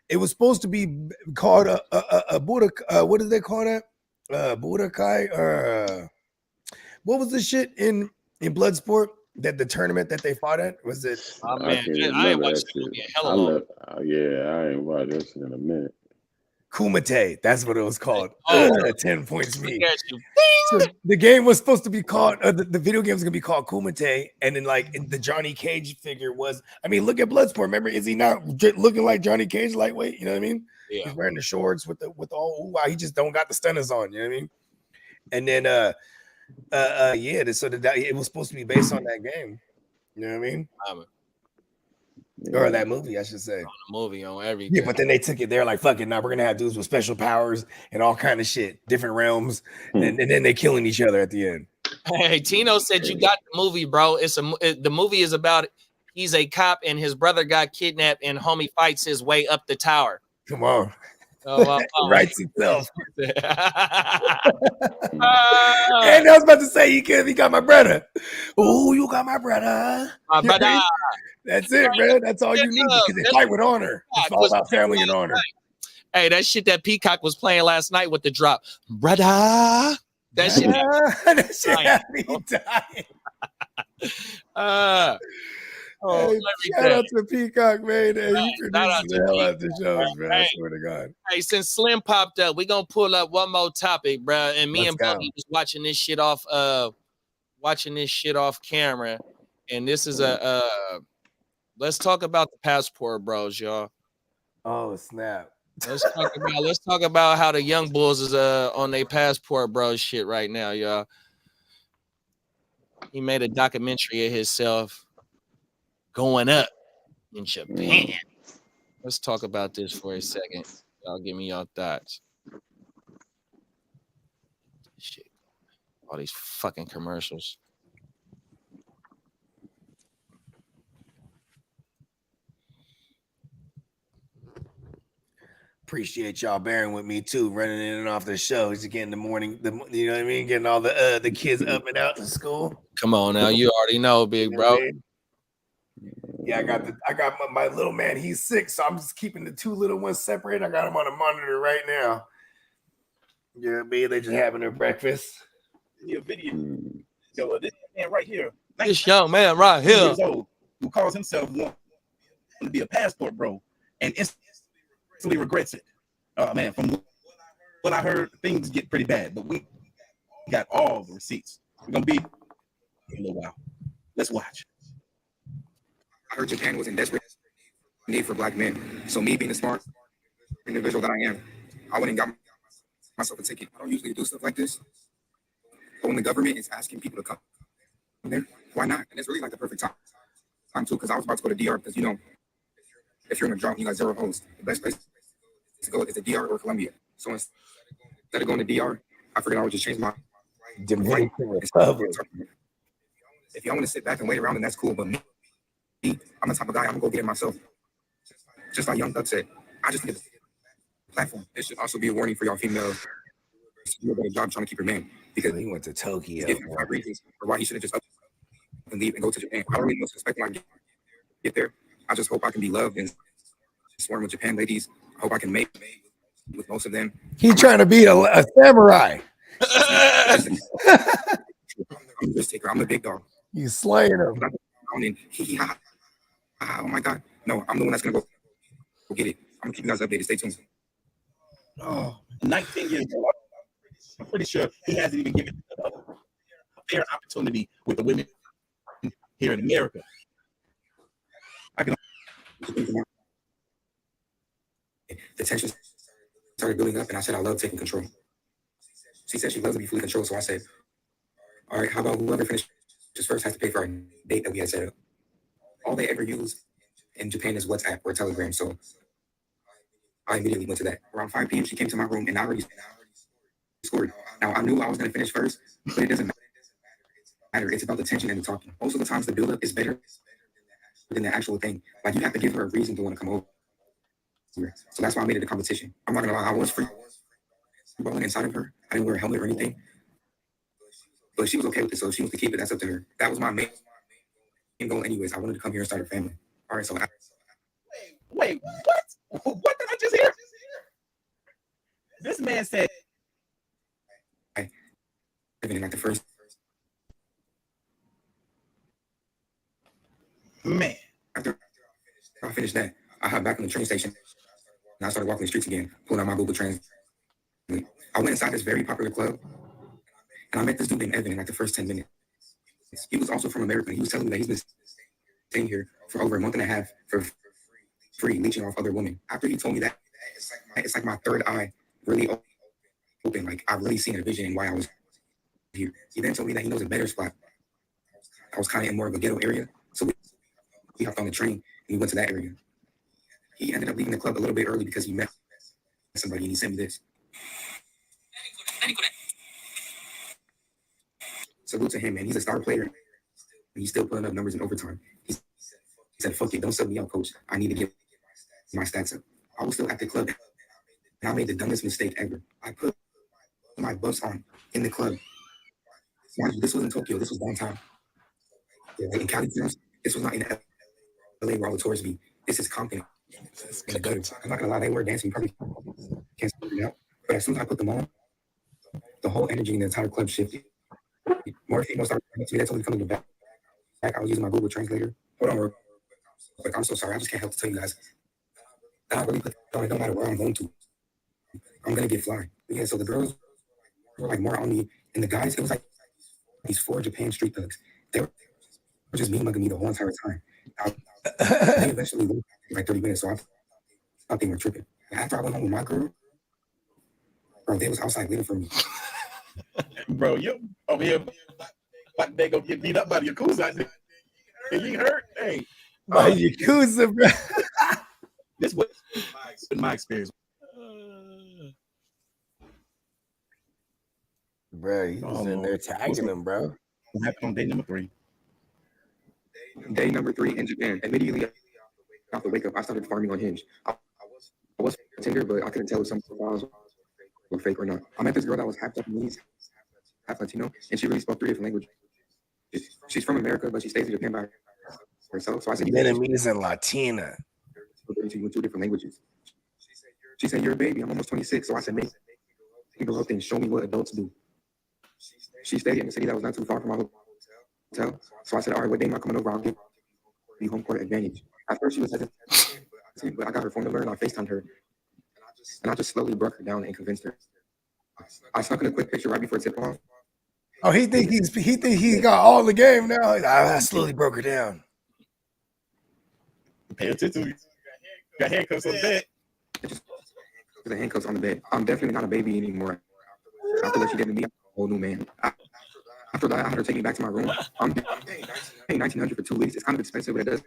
It was supposed to be called a Buddha. What do they call that? Budokai. What was the shit in Bloodsport that the tournament that they fought at? Was it? Oh, I man, can't I ain't remember watched that the movie shit. in hella long. I ain't watched that shit in a minute. Kumite. That's what it was called. Oh, 10 points me. look at you. So the game was supposed to be called, the video game was gonna be called Kumite, and then like the Johnny Cage figure was. I mean, look at Bloodsport. Remember, is he not looking like Johnny Cage lightweight? You know what I mean? Yeah. He's wearing the shorts with all. Wow, he just don't got the stunners on. You know what I mean? And then yeah. So it was supposed to be based on that game. You know what I mean? Or that movie, I should say. On the movie, on everything. Yeah, but then they took it. They're like, "Fuck it, now we're gonna have dudes with special powers and all kind of shit, different realms," and then they killing each other at the end. Hey, Tino said you got the movie, bro. The movie is about he's a cop and his brother got kidnapped and homie fights his way up the tower. Come on. Oh, Writes himself. And And I was about to say, he got my brother. Oh, you got my brother. My brother. That's it, man. That's all you need because they fight with honor. It's all about family and honor. Hey, that shit that Peacock was playing last night with the drop, brother. That shit. That shit had me dying. Hey, shout out to Peacock, man. Hey, he produces the hell out of the shows, man. I swear to God. Hey, since Slim popped up, we're gonna pull up one more topic, bro. And me Let's and go. Bobby was watching this shit off camera. And this is let's talk about the passport bros, y'all. Oh, snap. Let's talk about how the young bulls is on their passport bros shit right now, y'all. He made a documentary of himself going up in Japan. Let's talk about this for a second. Y'all give me your thoughts. Shit. All these fucking commercials. Appreciate y'all bearing with me too, running in and off the show. Just getting the morning, you know what I mean? Getting all the kids up and out to school. Come on now, you already know, big bro. Yeah, I got my little man. He's 6, so I'm just keeping the 2 little ones separate. I got them on a monitor right now. Yeah, me. They just having their breakfast. Your video. Yo, this man right here. This young man right here. Years old, who calls himself wanting to be a passport bro and instantly regrets it. Oh man, from what I heard, things get pretty bad, but we got all the receipts. We're gonna be in a little while. Let's watch. I heard Japan was in desperate need for black men. So me being the smart individual that I am, I went and got myself a ticket. I don't usually do stuff like this. But when the government is asking people to come there, why not? And it's really like the perfect time too, because I was about to go to DR because, you know, if you're in a drought and you got 0 hosts, the best place to go is the DR or Colombia. So instead of going to DR, I figured I would just change my Dominican Republic. If y'all want to sit back and wait around, then that's cool. But me, I'm the type of guy, I'm gonna go get it myself. Just like Young Thug said, I just need a platform. This should also be a warning for y'all females. You do a job trying to keep your man because he went to Tokyo. He 5 reasons for why he should have just up and leave and go to Japan. I don't really know what to expect when I get there. I just hope I can be loved and sworn with Japan ladies. I hope I can make with most of them. He trying to be a samurai. I'm the risk taker. I'm the big dog. He's slaying him. Oh my God. No, I'm the one that's going to go get it. I'm going to keep you guys updated. Stay tuned. Oh, 19 years old. I'm pretty sure he hasn't even given a fair opportunity with the women here in America. I can. The tension started building up, and I said I love taking control. She said she loves to be fully controlled, so I said, all right, how about whoever finishes first has to pay for our date that we had set up. All they ever use in Japan is WhatsApp or Telegram, so I immediately went to that. Around 5 p.m., she came to my room, and I already scored. Now, I knew I was going to finish first, but it doesn't matter. It's about the tension and the talking. Most of the times, the buildup is better than the actual thing. Like, you have to give her a reason to want to come over. So that's why I made it a competition. I'm not gonna lie, I was free balling inside of her. I didn't wear a helmet or anything, but she was okay with it. So if she wants to keep it, that's up to her. That was my main goal, anyways. I wanted to come here and start a family. All right, so Wait, what? What did I just hear? This man said, living in like the first man. After I finished that, I hopped back on the train station and I started walking the streets again, pulling out my Google Translate. I went inside this very popular club and I met this dude named Evan in like the first 10 minutes. He was also from America. He was telling me that he's been staying here for over a month and a half for free, leeching off other women. After he told me that, it's like my third eye really open. Like I've really seen a vision in why I was here. He then told me that he knows a better spot. I was kind of in more of a ghetto area. So we hopped on the train and we went to that area. He ended up leaving the club a little bit early because he met somebody and he sent me this. Salute to him, man. He's a star player. And he's still putting up numbers in overtime. He said, fuck it, don't sub me out, coach. I need to get my stats up. I was still at the club and I made the dumbest mistake ever. I put my bus on in the club. This was in Tokyo. This was downtown. In Cali, this was not in LA where all the tourists be. This is Compton. In the gutter. I'm not gonna lie, they were dancing. You probably can't figure it out. But as soon as I put them on, the whole energy in the entire club shifted. More females started coming to me. They told me to come to the back. I was using my Google Translator. Hold on, real quick. I'm so sorry. I just can't help to tell you guys. I really put on. It don't matter where I'm going to. I'm gonna get fly. Yeah. So the girls were like more on me, and the guys, it was like these 4 Japan street thugs. They were just mean mugging me the whole entire time. They eventually left in like 30 minutes, so I thought they were tripping. After I went home with my girl, bro, they was outside waiting for me. Bro, you over here like they go get beat up by the Yakuza. You hurt? Hey. By Yakuza, bro. This was my experience. Bro, he was in there tagging him, bro. What happened on day number 3? Day number 3 in Japan. Immediately after wake up, I started farming on Hinge. I was Tinder, but I couldn't tell if some profiles were fake or not. I met this girl that was half Japanese, half Latino, and she really spoke 3 different languages. She's from America, but she stays in Japan by herself. So I said, Vietnamese and Latina. With 2 different languages. She said, "You're a baby. I'm almost 26." So I said, "Maybe go up and show me what adults do." She stayed in a city that was not too far from my hotel. So I said, "All right, what day am I coming over? I'll give the home court advantage." At first, she was hesitant, but I got her phone number and I FaceTimed her. And I just slowly broke her down and convinced her. I snuck in a quick picture right before tip off. Oh, he think he got all the game now. I slowly broke her down. Pay attention. Got handcuffs on the bed. The handcuffs on the bed. I'm definitely not a baby anymore. After what she did to me, I'm a whole new man. After that, I had her take me back to my room. I'm paying $1,900 for 2 weeks. It's kind of expensive, but it does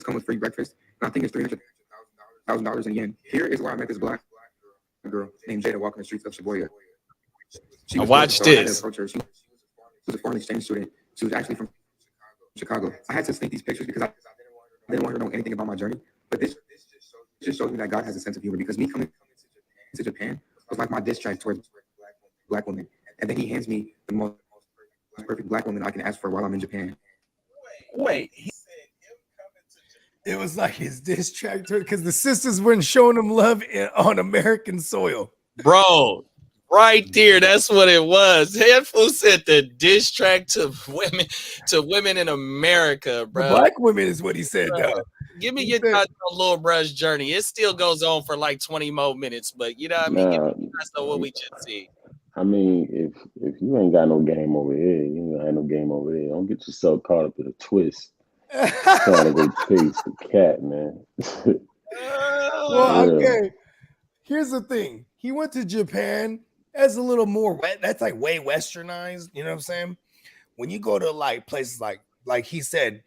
come with free breakfast. And I think it's $300,000 in yen. Here is where I met this black girl named Jada walking the streets of Shibuya. Now watch this. She was a foreign exchange student. She was actually from Chicago. I had to sneak these pictures because I didn't want her to know anything about my journey. But this just shows me that God has a sense of humor, because me coming to Japan was like my diss track towards black women. And then he hands me the most perfect black woman I can ask for while I'm in Japan. Wait. It was like his diss track because the sisters weren't showing him love on American soil. Bro, right there, that's what it was. Headful said the diss track to women in America, bro. The black women is what he said, though. Give me your thoughts on Lil Bruh's journey. It still goes on for like 20 more minutes, but you know what I mean? Give me your thoughts on what we just see. I mean, if you ain't got no game over here, you ain't no game over there. Don't get yourself caught up in a twist. Trying to go chase the cat, man. Well, okay. Here's the thing. He went to Japan. That's a little more wet. That's like way westernized. You know what I'm saying? When you go to like places like he said,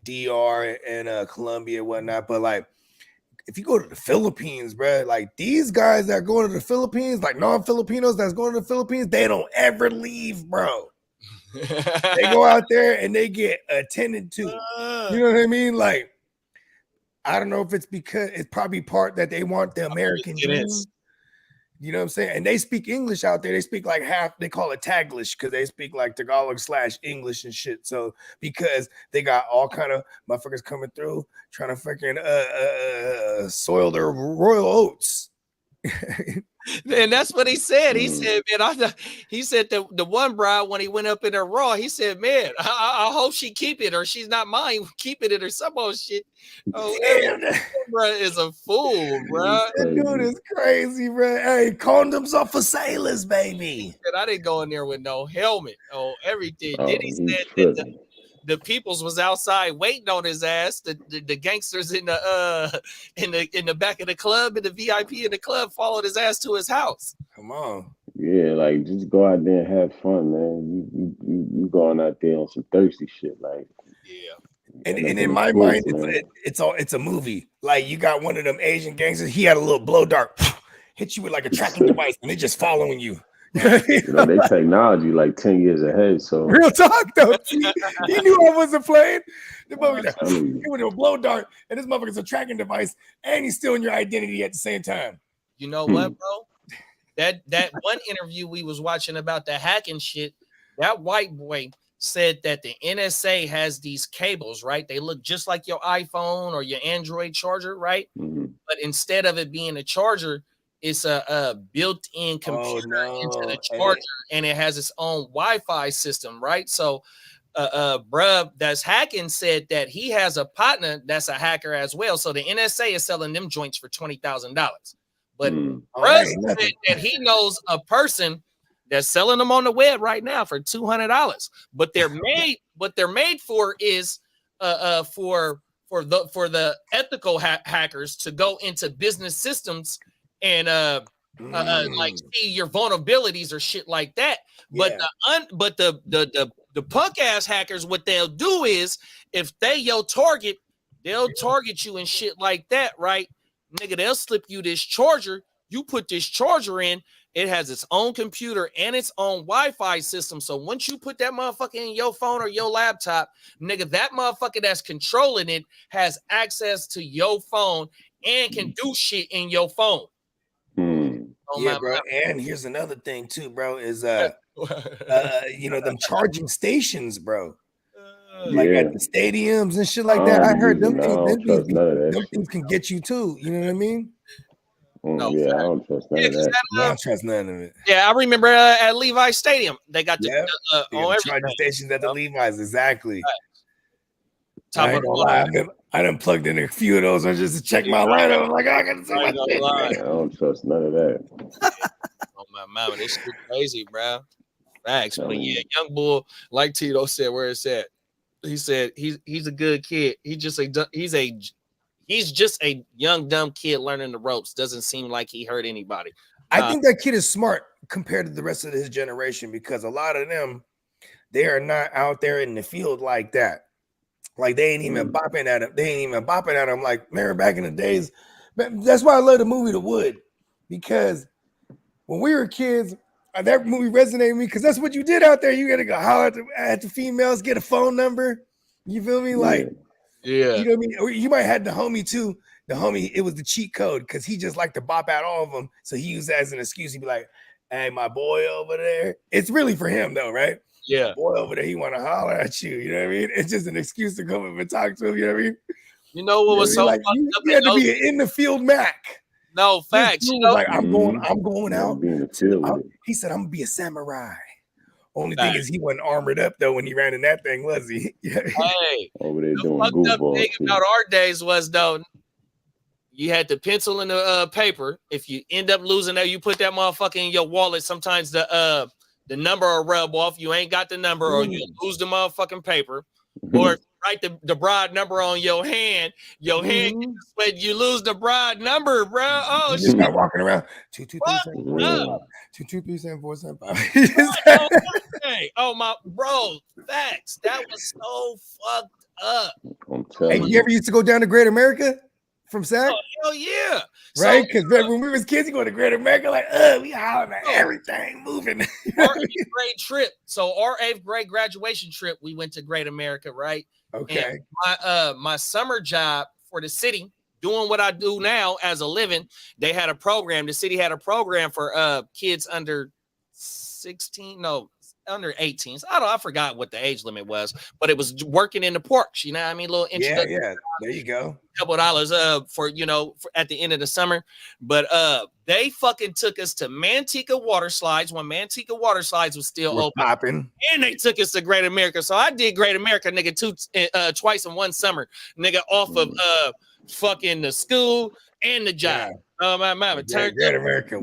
DR and Colombia and whatnot, but like if you go to the Philippines, bro, like these guys that are going to the Philippines, like non-Filipinos that's going to the Philippines, they don't ever leave, bro. They go out there and they get attended to. You know what I mean? Like, I don't know if it's because it's probably part that they want the American It dream. is. You know what I'm saying? And they speak English out there. They speak like half, they call it Taglish because they speak like Tagalog/English and shit. So because they got all kind of motherfuckers coming through trying to fucking soil their royal oats. And that's what he said. He said, man, he said the one bride when he went up in her Raw, he said, man, I hope she keep it or she's not mine keeping it or some old shit. Oh, bro is a fool, bro. That dude is crazy, bro. Hey, condoms are for sailors, baby. And I didn't go in there with no helmet or everything. Oh, Then he he's said that tripping. the peoples was outside waiting on his ass. The gangsters in the back of the club and the VIP in the club followed his ass to his house. Come on. Yeah, like just go out there and have fun, man. You going out there on some thirsty shit, like. Yeah. And in my mind, it's a movie. Like you got one of them Asian gangsters. He had a little blow dart, hit you with like a tracking device, and they just following you. You know, they technology like 10 years ahead. So real talk though. He knew I wasn't playing. The motherfucker with a blow dart, and this motherfucker's a tracking device, and he's stealing your identity at the same time. You know what, bro? That one interview we was watching about the hacking shit, that white boy said that the NSA has these cables, right? They look just like your iPhone or your Android charger, right? But instead of it being a charger, it's a built-in computer into the charger, and it has its own Wi-Fi system, right? So bruh that's hacking said that he has a partner that's a hacker as well. So the NSA is selling them joints for $20,000. But bruh said that he knows a person that's selling them on the web right now for $200. But they're made, what they're made for is for the ethical hackers to go into business systems and like see your vulnerabilities or shit like that. But the punk ass hackers, what they'll do is if they your target, they'll target you and shit like that, right? Nigga, they'll slip you this charger. You put this charger in, it has its own computer and its own Wi-Fi system. So once you put that motherfucker in your phone or your laptop, nigga, that motherfucker that's controlling it has access to your phone and can do shit in your phone. Yeah, bro. And here's another thing too, bro, is you know, them charging stations, bro. Like at the stadiums and shit like that. I heard them things can get you too. You know what I mean? Yeah, I don't trust none of that. I don't trust none of it. Yeah, I remember at Levi's Stadium, they got the charging stations at the Levi's, exactly. Top I ain't gonna lie, I done plugged in a few of those just to check my lineup. I'm like, I gotta see my thing. I don't trust none of that. Oh my mama, this shit crazy, bro. Facts. But yeah, young bull, like Tito said, where it's at. He said he's a good kid. He's just a young dumb kid learning the ropes. Doesn't seem like he hurt anybody. I think that kid is smart compared to the rest of his generation because a lot of them, they are not out there in the field like that. Like they ain't even bopping at him. They ain't even bopping at him. Like, remember back in the days. That's why I love the movie The Wood, because when we were kids, that movie resonated with me because that's what you did out there. You got to go holler at the females, get a phone number. You feel me? Like, yeah, you know what I mean? Or you might have had the homie too. The homie, it was the cheat code because he just liked to bop out all of them. So he used that as an excuse. He'd be like, "Hey, my boy over there." It's really for him though, right? Yeah, boy over there, he want to holler at you. You know what I mean? It's just an excuse to come up and talk to him. You know what I mean? You know what was so like, you had to be an in the field Mac. No facts. You know? Like I'm going out. He said, "I'm gonna be a samurai." Only thing is he wasn't armored up though when he ran in that thing, was he? Hey, over there doing fucked up goofball thing shit. about our days was though, you had the pencil and the paper. If you end up losing that, you put that motherfucker in your wallet. Sometimes the number will rub off. You ain't got the number, or you lose the motherfucking paper, or if you write the bride number on your hand when you lose the bride number, bro. Oh, you just start walking around 223-747-475. Oh my bro, facts. That was so fucked up. Hey, you ever used to go down to Great America from Sac? Oh, hell yeah. Right? Because when we was kids, you go to Great America, like, we hollering at everything moving. Our 8th grade trip. So our 8th grade graduation trip, we went to Great America, right? Okay. And my summer job for the city, doing what I do now as a living, they had a program. The city had a program for kids under 16, no, under 18. So I forgot what the age limit was, but it was working in the porks. You know what I mean? Little introduction. Yeah. There you go. Couple of dollars for at the end of the summer. But they fucking took us to Manteca water slides when Manteca water slides was still open. Popping. And they took us to Great America. So I did Great America, nigga, twice in one summer, nigga, off of fucking the school and the job. Oh my mama. Great America.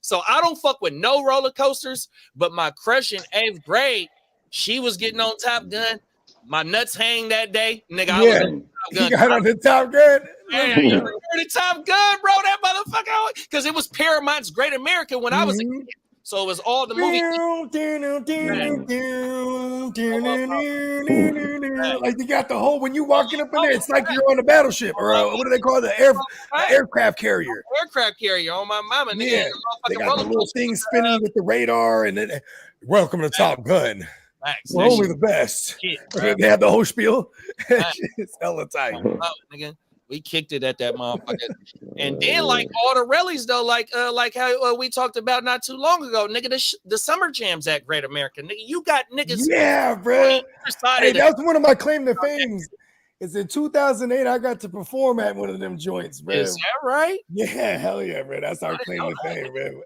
So I don't fuck with no roller coasters, but my crush in 8th grade, she was getting on Top Gun. My nuts hang that day, nigga. I was on Top Gun. You got on the Top Gun? Yeah, you heard the Top Gun, bro. That motherfucker, because it was Paramount's Great America when I was a kid. So it was all the movies. Like you got the whole, when you walking up in there, it's like you're on a battleship or what do they call it? The aircraft carrier. Aircraft carrier on my mama. Nigga. Yeah, they got the little thing spinning with the radar, and then welcome to Top Gun. We're only the best. They have the whole spiel. It's hella tight. Nigga. We kicked it at that motherfucker. And then like all the rallies though, like how we talked about not too long ago, nigga, the summer jams at Great America. Nigga, you got niggas. Yeah, bro. Hey, that's one of my claim to fame. It's in 2008. I got to perform at one of them joints, bro. Is that right? Yeah, hell yeah, bro. That's our claim to fame, bro.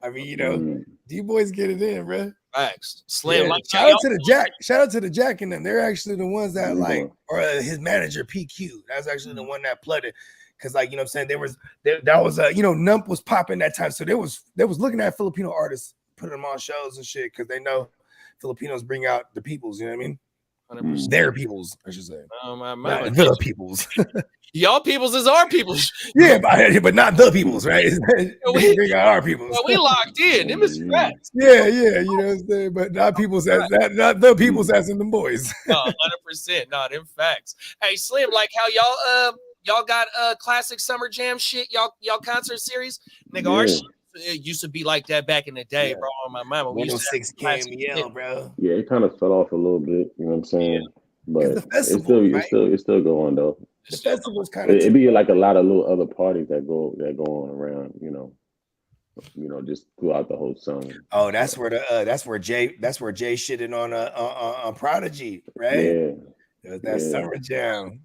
I mean, you know, D-boys get it in, bro. Facts. Slim. Yeah, like shout out to the Jack. Shout out to the Jack and them. They're actually the ones that like, or his manager PQ. That's actually the one that flooded. Cause like, you know what I'm saying? That was you know, Nump was popping that time. So they was looking at Filipino artists, putting them on shows and shit. Cause they know Filipinos bring out the peoples, you know what I mean? 100%. Their peoples, I should say. Oh my Not the peoples. Y'all peoples is our peoples. Yeah, but not the peoples, right? We bring out our peoples. Well, we locked in. Them is facts. Yeah, you know what I'm saying? But not peoples as not the peoples as in the boys. No, 100%. No, them facts. Hey, Slim, like how y'all got classic summer jam shit, y'all concert series? Nigga, our shit it used to be like that back in the day, bro. On my mama. We used to 106 KML, bro. Yeah, it kind of fell off a little bit, you know what I'm saying? But it's still going though. The festival's kind of it'd be like a lot of little other parties that go on around, you know, just throughout the whole summer. Oh, that's where Jay shitted on Prodigy, right? Yeah, that summer jam.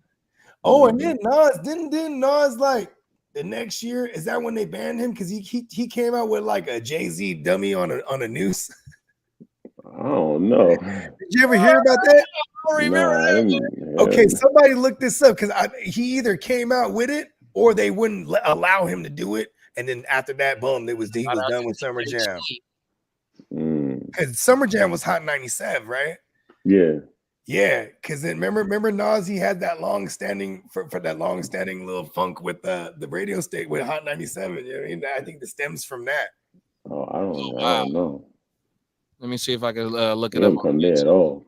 Oh, and then Nas didn't Nas like the next year? Is that when they banned him because he came out with like a Jay-Z dummy on a noose? I don't know. Did you ever hear about that? I don't remember. Okay, somebody look this up because he either came out with it or they wouldn't allow him to do it, and then after that, boom, he was done with Summer Jam. Because Summer Jam was Hot 97, right? Yeah. Yeah, because then remember Nas, he had that long-standing for that long-standing little funk with the radio state with Hot 97. You know what I mean? I think it stems from that. Oh, I don't know. Let me see if I can look it up. From there at all.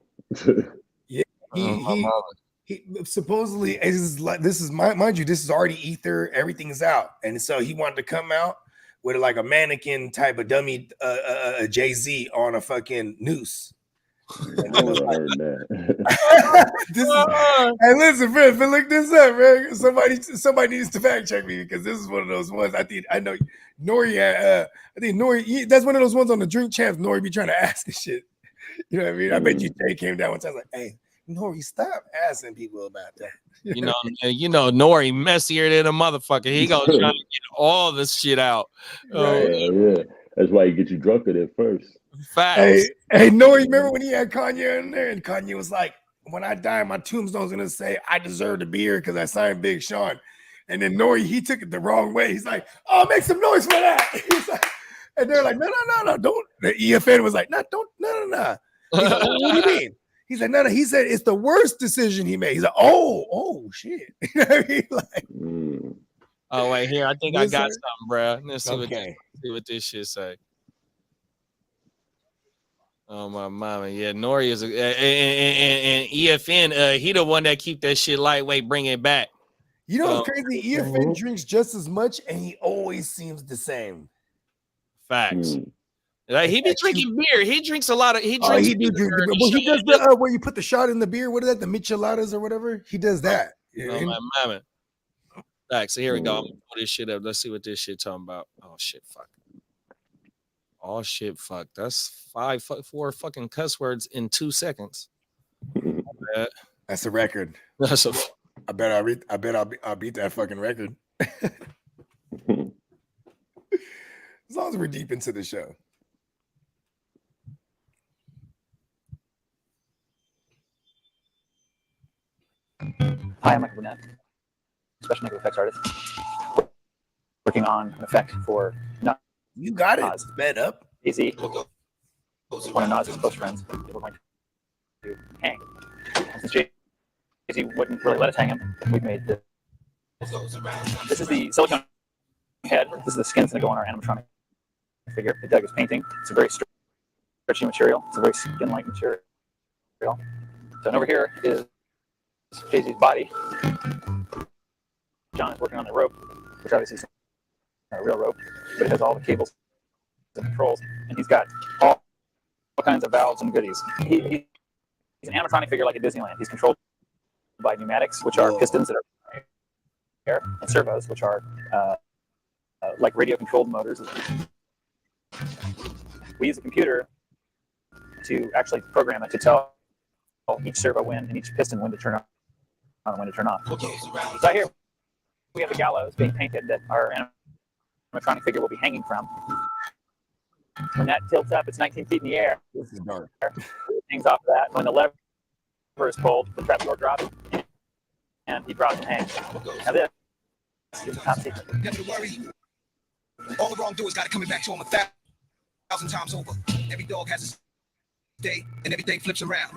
Yeah, he supposedly this is mind you, this is already ether, everything's out, and so he wanted to come out with like a mannequin type of dummy, Jay-Z on a fucking noose. And it was like, hey, listen, Fred, look this up, man. Somebody needs to fact check me because this is one of those ones. I know Nori. I think Nori. That's one of those ones on the Drink Champs. Nori be trying to ask this shit. You know what I mean? I bet you Jay came down one time like, "Hey, Nori, stop asking people about that." You know, Nori messier than a motherfucker. He gonna try to get all this shit out. Yeah. That's why he get you drunk at it first. Facts. Hey, Nori, remember when he had Kanye in there and Kanye was like, when I die, my tombstone's gonna say I deserve to be here because I signed Big Sean. And then Nori, he took it the wrong way. He's like, oh, make some noise for that. He's like, and they're like, no, don't. The EFN was like, no. He's like, well, what do you mean? He's like, no. He said it's the worst decision he made. He's like, oh, shit. You know what I mean? Like, oh, wait, here. I think I got something, bro. Let's see what this shit say. Oh my mama, yeah. Nori is and EFN. He the one that keep that shit lightweight, bring it back. You know what's crazy? EFN drinks just as much, and he always seems the same. Facts. Like he be drinking beer. He drinks a lot of. He drinks. He do drink. Well, he does the where you put the shot in the beer. What is that? The micheladas or whatever. He does that. Oh my mama. All right, so here we go. I'm gonna pull this shit up. Let's see what this shit talking about. Oh shit, fuck. Oh shit, fuck. That's 4 fucking cuss words in 2 seconds. That's a record. That's a. I bet I'll beat that fucking record. As long as we're deep into the show. Hi, I'm Michael Burnett, special negative effects artist, working on an effect for Nas. You got it sped up. AZ, one of Nas's close friends. They were going to hang. Since Jay-Z wouldn't really let us hang him, we've made this. This is the silicone head. This is the skin that's going to go on our animatronic figure that Doug is painting. It's a very stretchy material. It's a very skin-like material. So over here is Jay-Z's body. John is working on the rope, which obviously is not a real rope, but it has all the cables and controls, and he's got all kinds of valves and goodies. He's an animatronic figure like at Disneyland. He's controlled by pneumatics, which are pistons that are air, and servos, which are like radio-controlled motors. We use a computer to actually program it to tell each servo when and each piston when to turn on and when to turn off. So here we have a gallows being painted that our animatronic figure will be hanging from. When that tilts up, it's 19 feet in the air. This is dark. It hangs off of that. When the lever is pulled, the trapdoor drops, and he drops and hangs. Now this is the top secret. Never to worry. All the wrongdoers got it coming back to him 1,000 times over. Every dog has his day, and everything flips around.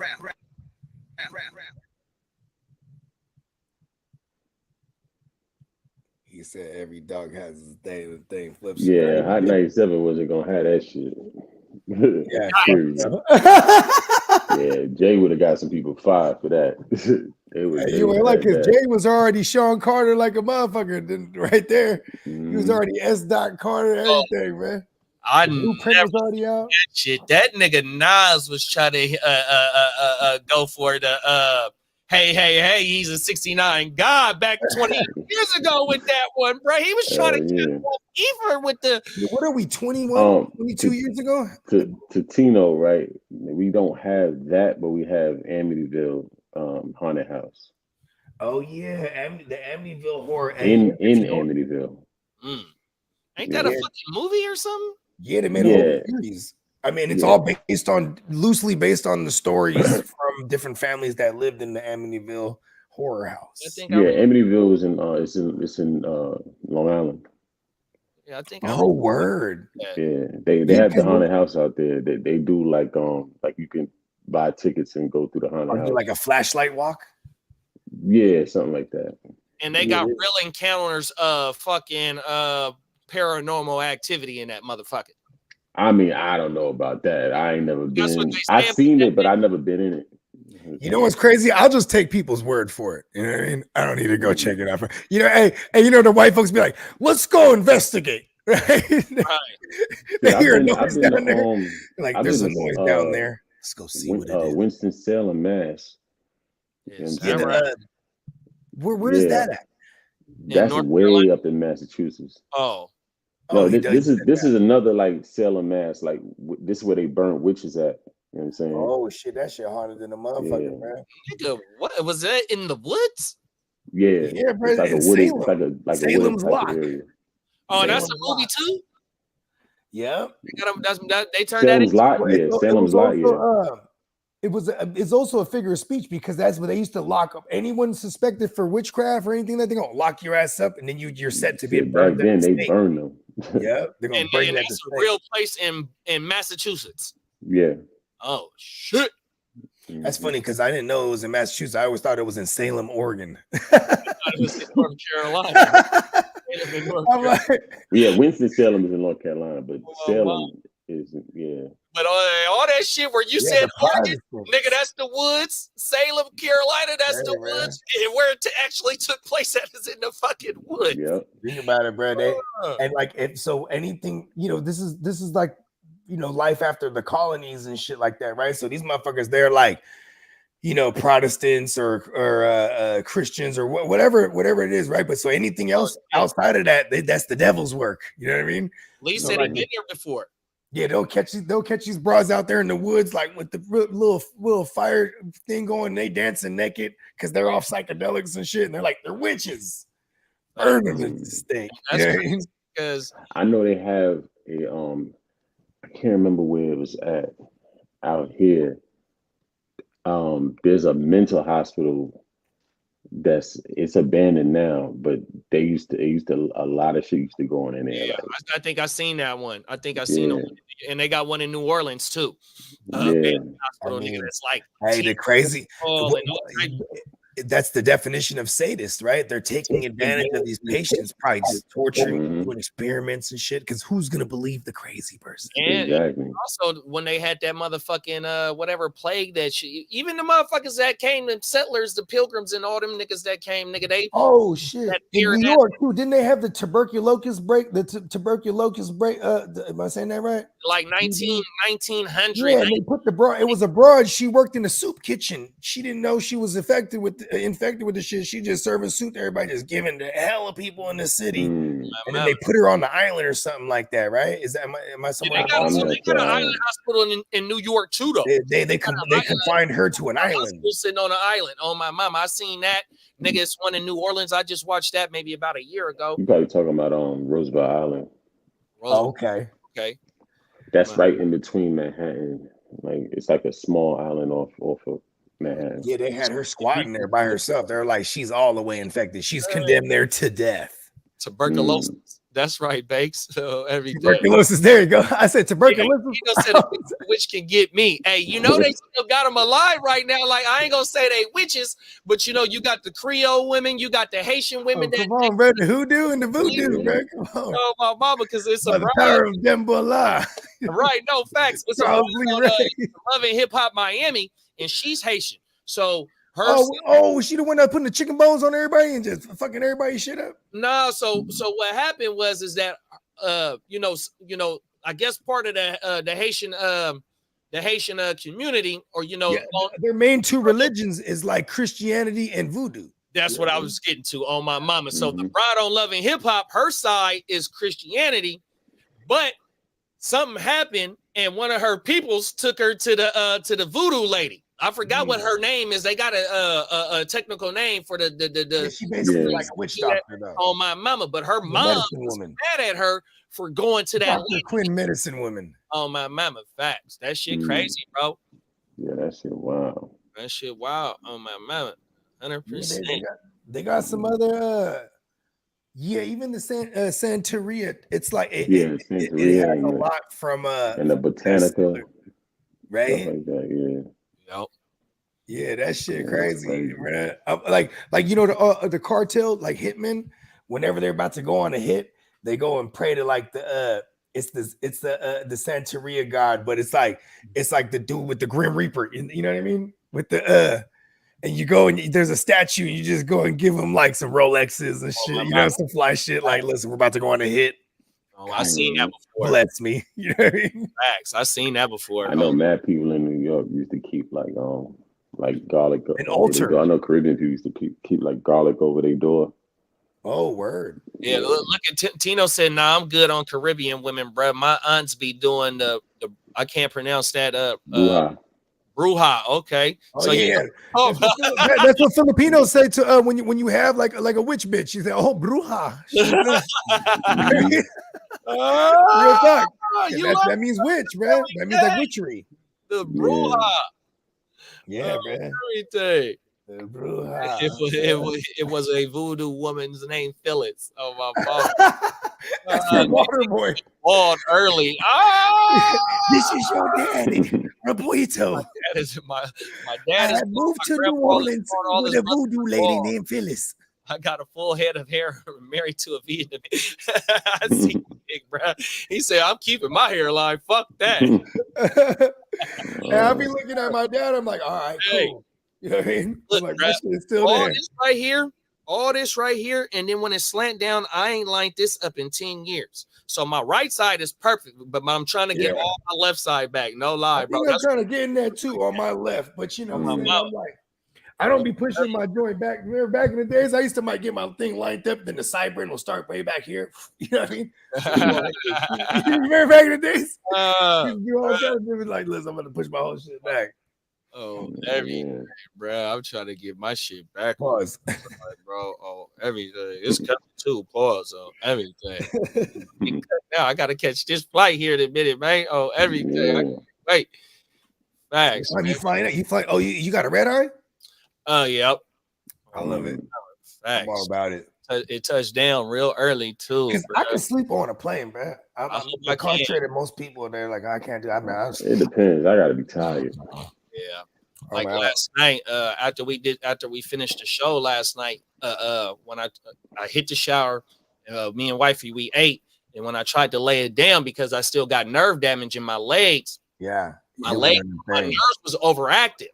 He said every dog has his day, the thing flips. Yeah, Hot 97 wasn't gonna have that shit. Yeah, yeah, Jay would have got some people fired for that. You ain't like, because Jay was already Sean Carter like a motherfucker right there. He was already S. Carter, everything, man. I Blueprint was already out. That shit. That nigga Nas was trying to go for the hey, he's a 69 guy back 20 years ago with that one, bro. He was trying to get even with the. What are we, 21, 22 years ago? To Tino, right? We don't have that, but we have Amityville haunted house. Oh yeah, the Amityville horror in Amityville. Ain't that a fucking movie or something? Yeah, they made a whole series. I mean, it's all loosely based on the stories from different families that lived in the Amityville horror house. Amityville is in Long Island. Yeah, I think. Oh, word. Yeah, they have the haunted house out there. They do like you can buy tickets and go through the haunted house. Like a flashlight walk. Yeah, something like that. And they got real encounters of fucking paranormal activity in that motherfucker. I mean, I don't know about that. I ain't never been. I've seen it, but I've never been in it. You know what's crazy? I'll just take people's word for it. You know what I mean? I don't need to go check it out. You know, hey, the white folks be like, let's go investigate. Right? They hear a noise down there. Like, there's a noise down there. Let's go see what it is. Winston-Salem, Mass. Where is that at? That's way up in Massachusetts. Oh. No, this is another like Salem, Mass. Like this is where they burn witches at. You know what I'm saying? Oh shit, that shit harder than a motherfucker, man. Nigga, what was that in the woods? Yeah, bro. It's like a wooded, like Salem's Lot. Area. Oh, and that's a movie too. Yeah, they turned Salem's that Lot. Yeah, Salem's Lot. Yeah. It's also a figure of speech because that's what they used to lock up anyone suspected for witchcraft or anything. That they're gonna lock your ass up and then you're set to be burned. Back then they burned them. Yeah, they're gonna bring that. That's a real place in Massachusetts. Yeah. Oh shit. That's funny because I didn't know it was in Massachusetts. I always thought it was in Salem, Oregon. It was in North Carolina. Yeah, Winston-Salem is in North Carolina, but Salem is But all that shit where you said Oregon, nigga, that's the woods. Salem, Carolina, that's the woods. And where it actually took place, that is in the fucking woods. Yeah. Think about it, bro. And like, so anything, this is like, life after the colonies and shit like that, right? So these motherfuckers, they're like, you know, Protestants or Christians or whatever it is, right? But so anything else outside of that, that's the devil's work. You know what I mean? Lee So, said like, he'd been here before. yeah, they'll catch these bras out there in the woods, like with the little fire thing going. They dancing naked because they're off psychedelics and shit, and they're like they're witches. Burn them at the stake. That's You know what I crazy mean? because I know they have a I can't remember where it was at out here. There's a mental hospital it's abandoned now, but it used to a lot of shit used to go on in there. yeah, Like, I think I seen that one. I think I seen it, and they got one in New Orleans too. yeah. Hospital, I mean, nigga, that's like hey, the crazy. all and all types. That's the definition of sadist, right? They're taking advantage of these patients, probably just torturing, doing experiments and shit. Because who's gonna believe the crazy person? And Exactly. also when they had that motherfucking whatever plague that shit, even the motherfuckers that came, the settlers, the pilgrims, and all them niggas that came, nigga, they Oh shit! In New York too, didn't they have the tuberculosis break? Tuberculosis break. Am I saying that right? Like 1900. Yeah, and they put the broad. It was a broad. She worked in a soup kitchen. She didn't know she was infected with the shit. She just serving soup to everybody, just giving the hell of people in the city. And then they put her on the island or something like that, right? Is that am I somewhere? They got an island hospital in New York too, though. They confined her to an island. Sitting on an island. On my mama, I seen that. Nigga, it's one in New Orleans. I just watched that maybe about a year ago. You probably talking about Roosevelt Island. Oh, okay. That's right in between Manhattan. Like it's like a small island off of Manhattan. Yeah, they had her squatting there by herself. They're like, she's all the way infected. She's condemned there to death. Tuberculosis. That's right, Bakes. So every tuberculosis. There you go. I said tuberculosis. Yeah, said which can get me. Hey, you know they still got them alive right now. Like I ain't gonna say they witches, but you know you got the Creole women, you got the Haitian women. Come on, bro. The hoodoo and the voodoo, man. Come on. Oh my mama, because it's a the power of Dembola. Right? No facts. It's a Love and Hip Hop Miami, and she's Haitian. So her. Was she the one that putting the chicken bones on everybody and just fucking everybody shit up? No. So what happened is that you know. I guess part of the Haitian community, or their main two religions is like Christianity and voodoo. That's what I was getting to on my mama. So the bride on Love and Hip Hop, her side is Christianity, but something happened and one of her peoples took her to the voodoo lady. I forgot what her name is. They got a technical name for the she basically like a witch doctor though. On my mama, but her mom was mad at her for going to that Quinn medicine woman. Oh my mama, facts. That shit crazy, bro. Yeah, that shit wild. That shit wild. On my mama, 100%. They got some other. Even the Santeria. It's like it has a lot from and the Botanica, right? Stuff like that, Yep. Yeah, that shit crazy, man. Like you know the cartel, like hitmen. Whenever they're about to go on a hit, they go and pray to like the Santeria god, but it's like the dude with the Grim Reaper. You know what I mean? With the and you go and there's a statue. And you just go and give them like some Rolexes and shit. You know, some fly shit. Like, listen, we're about to go on a hit. Oh, I seen that before. Bless me. You know what I mean? Facts. I seen that before. I know mad people in New York used to keep like garlic. An altar. I know Caribbean people used to keep like garlic over their door. Oh, word. Yeah, look at Tino said, "Nah, I'm good on Caribbean women, bro. My aunts be doing the I can't pronounce that Bruja. Okay. Oh, so yeah, that's what Filipinos say to when you have like a witch bitch. You say, "Oh, bruja." Real talk. That means witch, man. That means like witchery. The bruja. Yeah, man. Everything. The bruja. It was a voodoo woman's name, Phyllis. Oh my God. That's your water boy. Born early. This is your daddy, Rapuito. My dad is moved to New Orleans with a voodoo lady named Phyllis. I got a full head of hair, married to a Vietnamese. I see big bro. He said, "I'm keeping my hairline. Fuck that." And I'll be looking at my dad. I'm like, all right, cool. You know what I mean? Look, like, bro, this shit is still all there. this right here, all this right here, and then when it slant down, I ain't lined this up in 10 years. So my right side is perfect, but I'm trying to get all my left side back. No lie, bro. I'm trying to get in there too on my left, but you know what I'm saying? I'm like, I don't be pushing my joint back. Remember back in the days, I used to might get my thing lined up, then the sideburn will start way back here. You know what I mean? You remember back in the days? Like, listen, I'm gonna push my whole shit back. Oh, everything, bro. I'm trying to get my shit back. Pause. Like, bro, oh, everything. It's coming too. Pause on everything. Now I gotta catch this flight here in a minute, man. Oh, everything. Wait. Thanks. You flying? You flying? Oh, you got a red eye? Yep. I love it. Facts. I'm all about it. It touched down real early too. Because I can sleep on a plane, man. I'm contrary to most people. They're like, I can't do. I mean, it depends. I gotta be tired. Yeah. Like last night, after we finished the show last night, when I hit the shower, me and wifey we ate, and when I tried to lay it down because I still got nerve damage in my legs. Yeah, my nerves was overactive,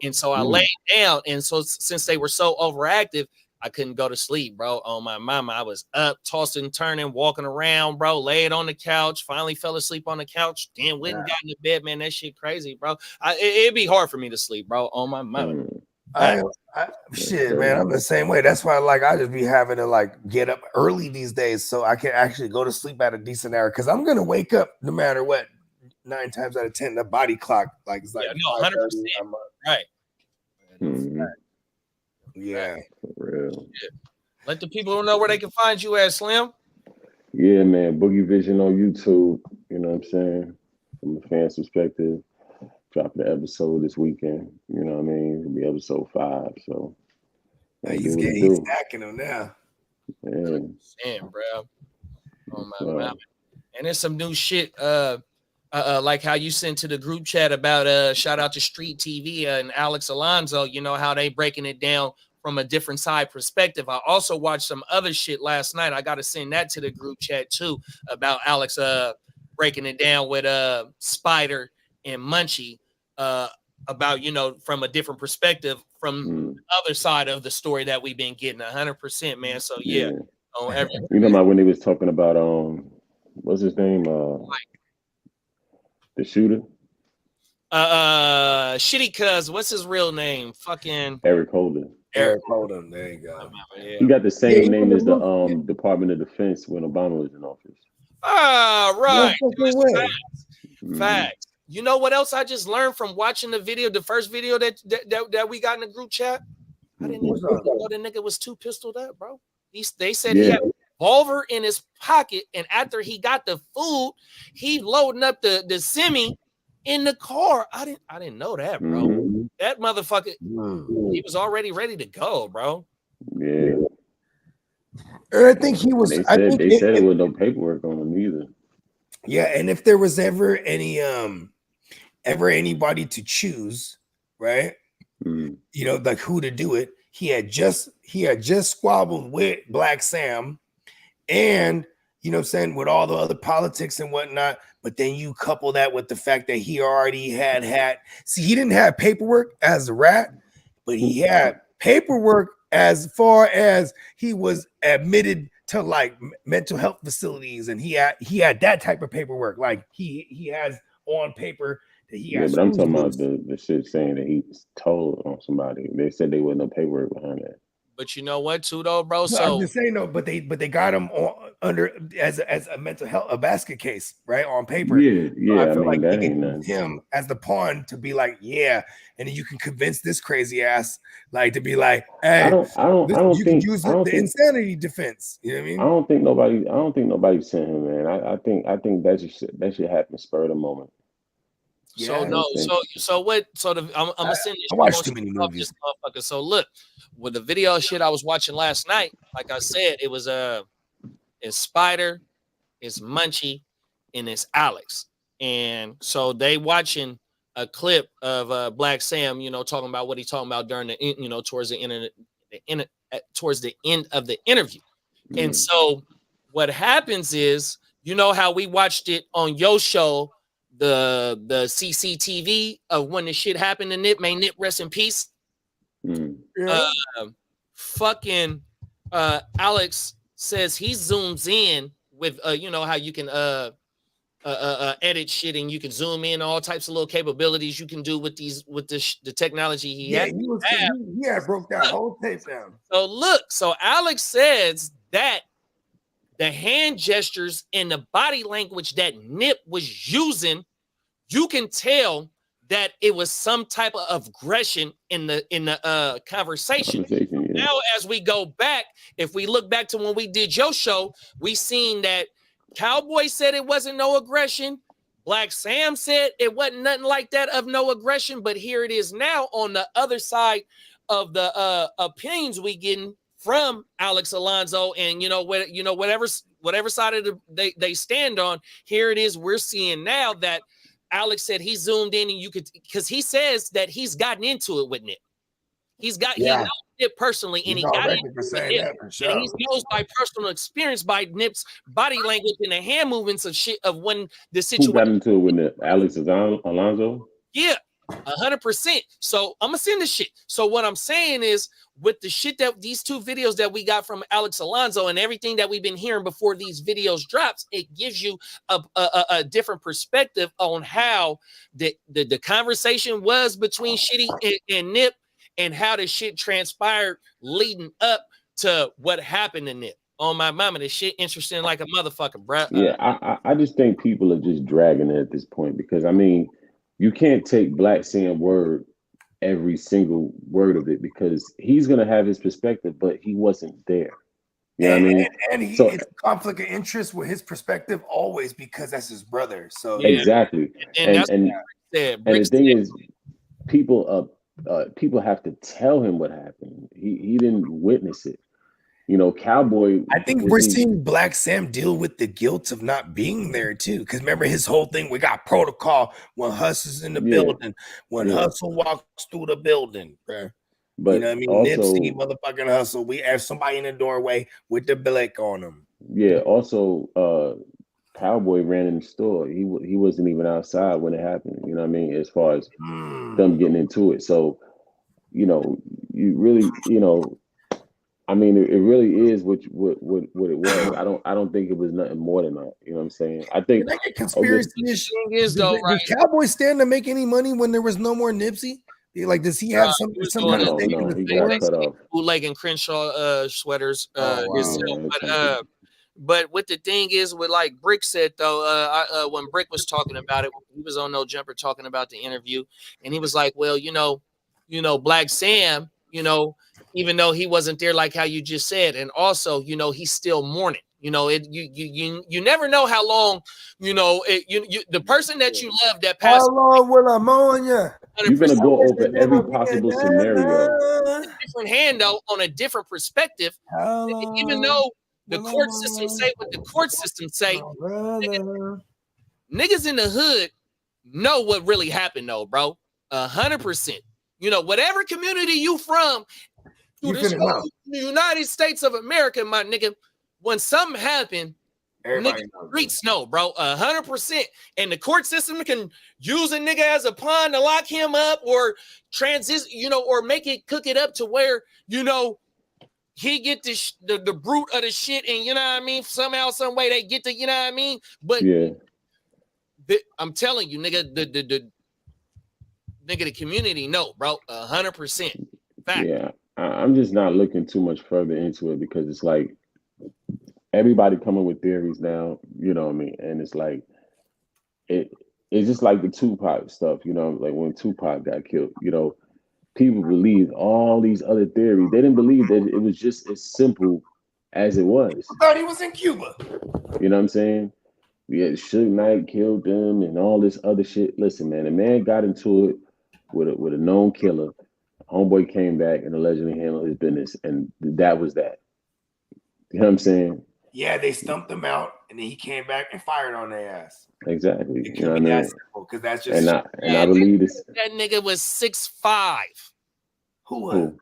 and so I laid down, and so since they were so overactive, I couldn't go to sleep, bro. On my mama, I was up, tossing, turning, walking around, bro. Laid on the couch. Finally fell asleep on the couch. Then went and got in the bed, man. That shit crazy, bro. It'd be hard for me to sleep, bro. On my mama. Shit, man. I'm the same way. That's why, like, I just be having to like get up early these days so I can actually go to sleep at a decent hour. Because I'm gonna wake up no matter what. 9 times out of 10, the body clock like it's like 100%. Right. Yeah, for real. Yeah. Let the people know where they can find you at, Slim. Yeah, man. Boogie Vision on YouTube. You know what I'm saying? From a fan's perspective, dropping the episode this weekend. You know what I mean? It'll be episode 5. So he's stacking them now. Yeah. Damn, bro. Oh my God. And there's some new shit. Like how you sent to the group chat about shout out to Street TV and Alex Alonso, you know how they breaking it down from a different side perspective. I also watched some other shit last night. I got to send that to the group chat too about Alex breaking it down with Spider and Munchie about, you know, from a different perspective from the other side of the story that we've been getting 100%, man. So yeah. On everything. You know about when they was talking about what's his name? The shooter? Shitty cuz, what's his real name? Fucking Eric Holden. Eric Holden, there you go. Yeah. He got the same name as the Department of Defense when Obama was in office. Right. Facts. You know what else I just learned from watching the video, the first video that we got in the group chat? I didn't even know the nigga was too pistoled up, bro. They said he had a revolver in his pocket, and after he got the food, he loading up the semi in the car. I didn't know that, bro. That motherfucker, he was already ready to go, bro. Yeah. And I think he was. They said it was no paperwork on him either. Yeah, and if there was ever anybody to choose, right? You know, like who to do it. He had just squabbled with Black Sam, and you know what I'm saying, with all the other politics and whatnot. But then you couple that with the fact that he already had he didn't have paperwork as a rat, but he had paperwork as far as he was admitted to like mental health facilities, and he had that type of paperwork. Like he has on paper that he has. But I'm talking about the shit saying that he told on somebody. They said there was no paperwork behind that. But you know what, too, though, bro? So I'm just saying, no, but they got him under as a mental health, a basket case, right, on paper. Yeah. So I feel mean, like that they ain't can nothing. use him as the pawn to be like, yeah, and then you can convince this crazy ass like to be like, hey, you can use the insanity defense. You know what I mean? I don't think nobody sent him, man. I think that should happen spur of the moment. So what? So I'm gonna send you. I watched too many movies. So look, with the video shit I was watching last night, like I said, it was it's Spider, it's Munchie, and it's Alex. And so they watching a clip of Black Sam, you know, talking about what he's talking about during the, you know, towards the end of the interview. And so what happens is, you know how we watched it on your show, the CCTV of when the shit happened to Nip, may Nip rest in peace. Fucking Alex says he zooms in with you know how you can edit shit and you can zoom in, all types of little capabilities you can do with the technology he had. He broke that whole tape down. So look, so Alex says that the hand gestures and the body language that Nip was using, you can tell that it was some type of aggression in the conversation. Yeah. Now, as we go back, if we look back to when we did your show, we seen that Cowboy said it wasn't no aggression. Black Sam said it wasn't nothing like that of no aggression. But here it is now on the other side of the opinions we getting from Alex Alonso, and whatever side of they stand on. Here it is. We're seeing now that Alex said he zoomed in, and you could, because he says that he's gotten into it with Nip. He knows Nip personally, and he got into it with Nip. Sure. And he knows by personal experience, by Nip's body language and the hand movements of shit of when the situation. Who got into it with Nip? Alex Alonso? Yeah, 100%. So I'm gonna send this shit. So what I'm saying is, with the shit that these two videos that we got from Alex Alonso and everything that we've been hearing before these videos drops, it gives you a different perspective on how the conversation was between Shitty and Nip, and how the shit transpired leading up to what happened to Nip. On my mama, this shit interesting like a motherfucker, bro. Yeah, I just think people are just dragging it at this point, because I mean, you can't take Black Sam word, every single word of it, because he's gonna have his perspective, but he wasn't there. You know what I mean? And it's a conflict of interest with his perspective always, because that's his brother. So exactly. And the thing is, people have to tell him what happened. He didn't witness it. You know, Cowboy. I think we're seeing Black Sam deal with the guilt of not being there too. Because remember his whole thing, we got protocol when Hustle's in the building, when Hustle walks through the building, bro. But you know what I mean? Also, Nipsey, motherfucking Hustle. We have somebody in the doorway with the blick on them. Yeah. Also, Cowboy ran in the store. He wasn't even outside when it happened. You know what I mean? As far as them getting into it. So, you know, you really, you know, I mean, it really is what it was. I don't think it was nothing more than that. You know what I'm saying? I think conspiracy is though, right? Did Cowboy stand to make any money when there was no more Nipsey? Like, does he have some kind of thing? No, he got cut off. Bootleg and Crenshaw sweaters. But what the thing is, with like Brick said though, when Brick was talking about it, he was on No Jumper talking about the interview, and he was like, well, you know, Black Sam, you know, even though he wasn't there, like how you just said, and also, you know, he's still mourning. You know, you never know how long, you know, the person that you love that passed. How long will I mourn you? You're gonna go over every possible scenario. Different hand though, on a different perspective. Even though the court system say what the court system say, niggas in the hood know what really happened though, bro. 100%. You know, whatever community you from, through this whole United States of America, my nigga, when something happened, nigga, streets know, bro, 100%. And the court system can use a nigga as a pawn to lock him up, or you know, or cook it up to where, you know, he get the brute of the shit, and you know what I mean, somehow, some way they get to, you know what I mean. But I'm telling you, nigga, the community know, bro, 100%. Fact. Yeah, I'm just not looking too much further into it, because it's like everybody coming with theories now, you know what I mean? And it's like it's just like the Tupac stuff, you know, like when Tupac got killed, you know, people believed all these other theories. They didn't believe that it was just as simple as it was. I thought he was in Cuba. You know what I'm saying? Yeah, Suge Knight killed them and all this other shit. Listen, man, a man got into it with a known killer. Homeboy came back and allegedly handled his business, and that was that. You know what I'm saying? Yeah, they stumped him out, and then he came back and fired on their ass. Exactly. It You know what I be that mean? simple, because that's just I believe this. That nigga was 6'5". Who was?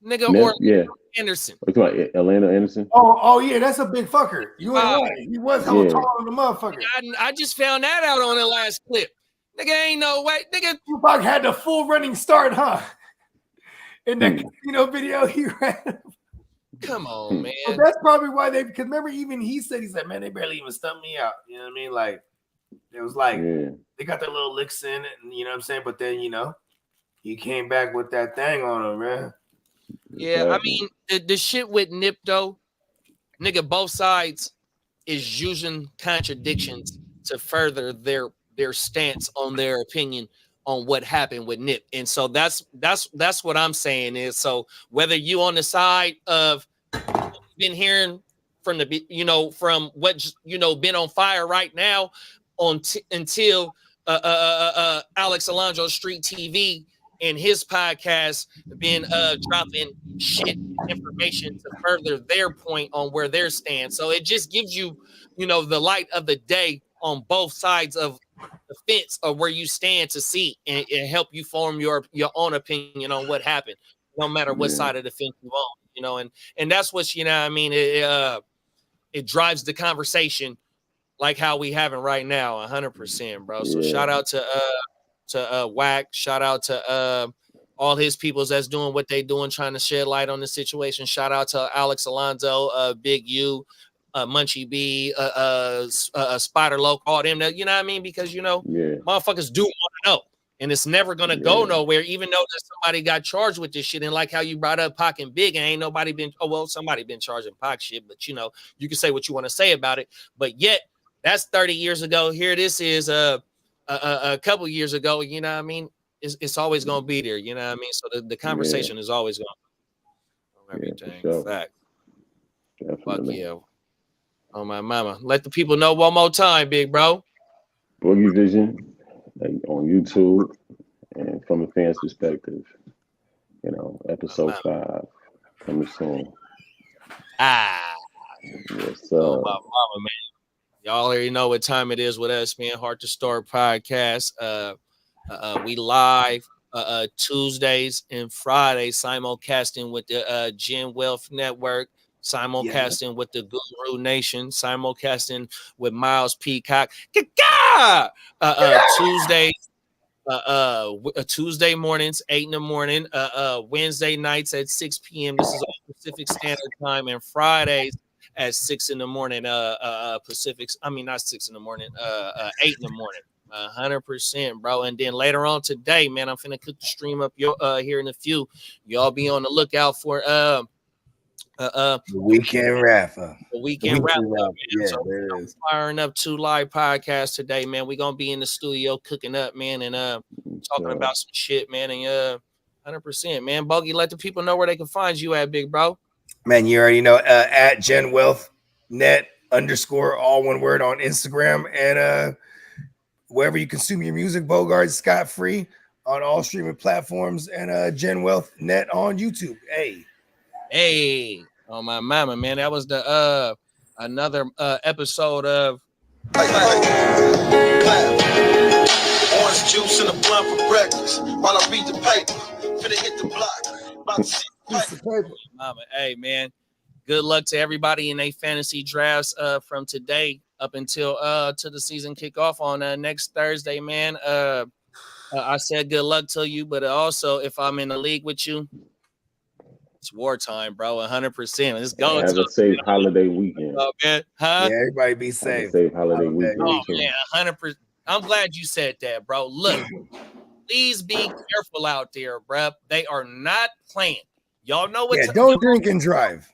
Nigga, Nip, or yeah. Anderson. What you talking about, Orlando Anderson? Oh yeah, that's a big fucker. You ain't right. He was hella taller than the motherfucker. I just found that out on the last clip. Nigga, ain't no way. Nigga, Tupac had the full running start, huh? In the casino video, he ran. Come on, man. But that's probably why because remember, even he said, man, they barely even stumped me out. You know what I mean? Like, it was like they got their little licks in it, and you know what I'm saying? But then, he came back with that thing on him, man. Yeah, I mean, the shit with Nip, though, nigga, both sides is using contradictions to further their stance on their opinion on what happened with Nip. And so that's what I'm saying is, so whether you on the side of been hearing from from what been on fire right now until Alex Alonso Street TV and his podcast been dropping shit information to further their point on where they stand. So it just gives you, the light of the day on both sides of the fence or where you stand to see and help you form your own opinion on what happened, no matter what side of the fence you on, and that's what, I mean, it drives the conversation like how we having right now, 100%, bro. So shout out to Wack, shout out to all his peoples that's doing what they doing, trying to shed light on the situation. Shout out to Alex Alonso, Big U, Munchie B, Spider Loc, all them that, you know what I mean? Because motherfuckers do want to know. And it's never gonna go nowhere, even though that somebody got charged with this shit. And like how you brought up Pac and Big, and ain't nobody been somebody been charging Pac shit, but you can say what you want to say about it. But yet, that's 30 years ago. Here this is a couple years ago, you know what I mean? It's always gonna be there, you know what I mean? So the conversation is always gonna be everything. Sure. Fact. Fuck Definitely. yeah. Oh my mama. Let the people know one more time, big bro. Boogie Vision, like on YouTube, and from a fan's perspective, episode 5 coming soon. Yes, oh my mama, man. Y'all already know what time it is with us, man. Heart to Start podcast. We live Tuesdays and Fridays, simulcasting with the Gen Wealth Network, simulcasting with the Guru Nation, simulcasting with Miles Peacock. Tuesday mornings, 8 in the morning, Wednesday nights at 6 p.m. This is all Pacific Standard Time, and Fridays at 6 in the morning, Pacific. I mean, not 6 in the morning, 8 in the morning. 100%, bro. And then later on today, man, I'm finna cook the stream up here in a few. Y'all be on the lookout for the weekend wrap up. The weekend wrap up. Yeah, so there is. Firing up 2 live podcasts today, man. We're gonna be in the studio cooking up, man, and talking about some shit, man. And 100%, man. Bogey, let the people know where they can find you at, big bro. Man, you already know, at Gen Wealth Net _ all one word on Instagram, and wherever you consume your music, Bogard Scott free on all streaming platforms, and Gen Wealth Net on YouTube. Hey, oh my mama, man. That was the another episode of Orange juice and a blunt for breakfast while I read the paper. Finna hit the block. About to see mama. Hey, man. Good luck to everybody in their fantasy drafts from today up until to the season kickoff on next Thursday, man. I said good luck to you, but also if I'm in the league with you, it's wartime, bro. 100%. Let's go. Have a safe holiday weekend. Man. Huh? Yeah, everybody be safe. Safe holiday weekend. Oh, man, 100%. I'm glad you said that, bro. Look, please be careful out there, bro. They are not playing. Y'all know what? Don't drink and drive,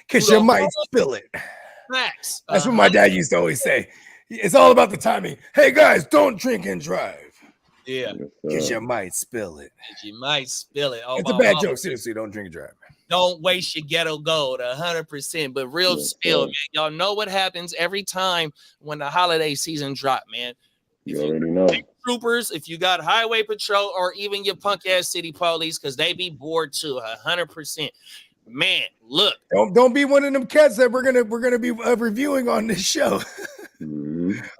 because you might spill it. Facts. That's what my dad used to always say. It's all about the timing. Hey, guys, don't drink and drive. Yeah. Because you might spill it. You might spill it. Oh, it's a bad joke. Seriously, don't drink and drive. Don't waste your ghetto gold, 100%. But real spill, man. Y'all know what happens every time when the holiday season drop, man. You already know. Troopers, if you got highway patrol or even your punk ass city police, because they be bored too, 100%. Man, look. Don't be one of them cats that we're gonna be reviewing on this show.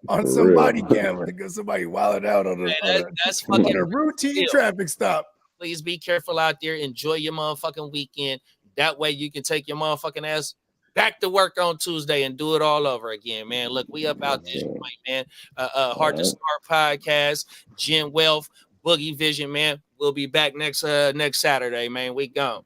On some body camera, because somebody wilded out on a routine traffic stop. Please be careful out there. Enjoy your motherfucking weekend. That way you can take your motherfucking ass back to work on Tuesday and do it all over again, man. Look, we up out this point, man. Hard to Start podcast, Gen Wealth, Boogie Vision, man. We'll be back next Saturday, man. We gone.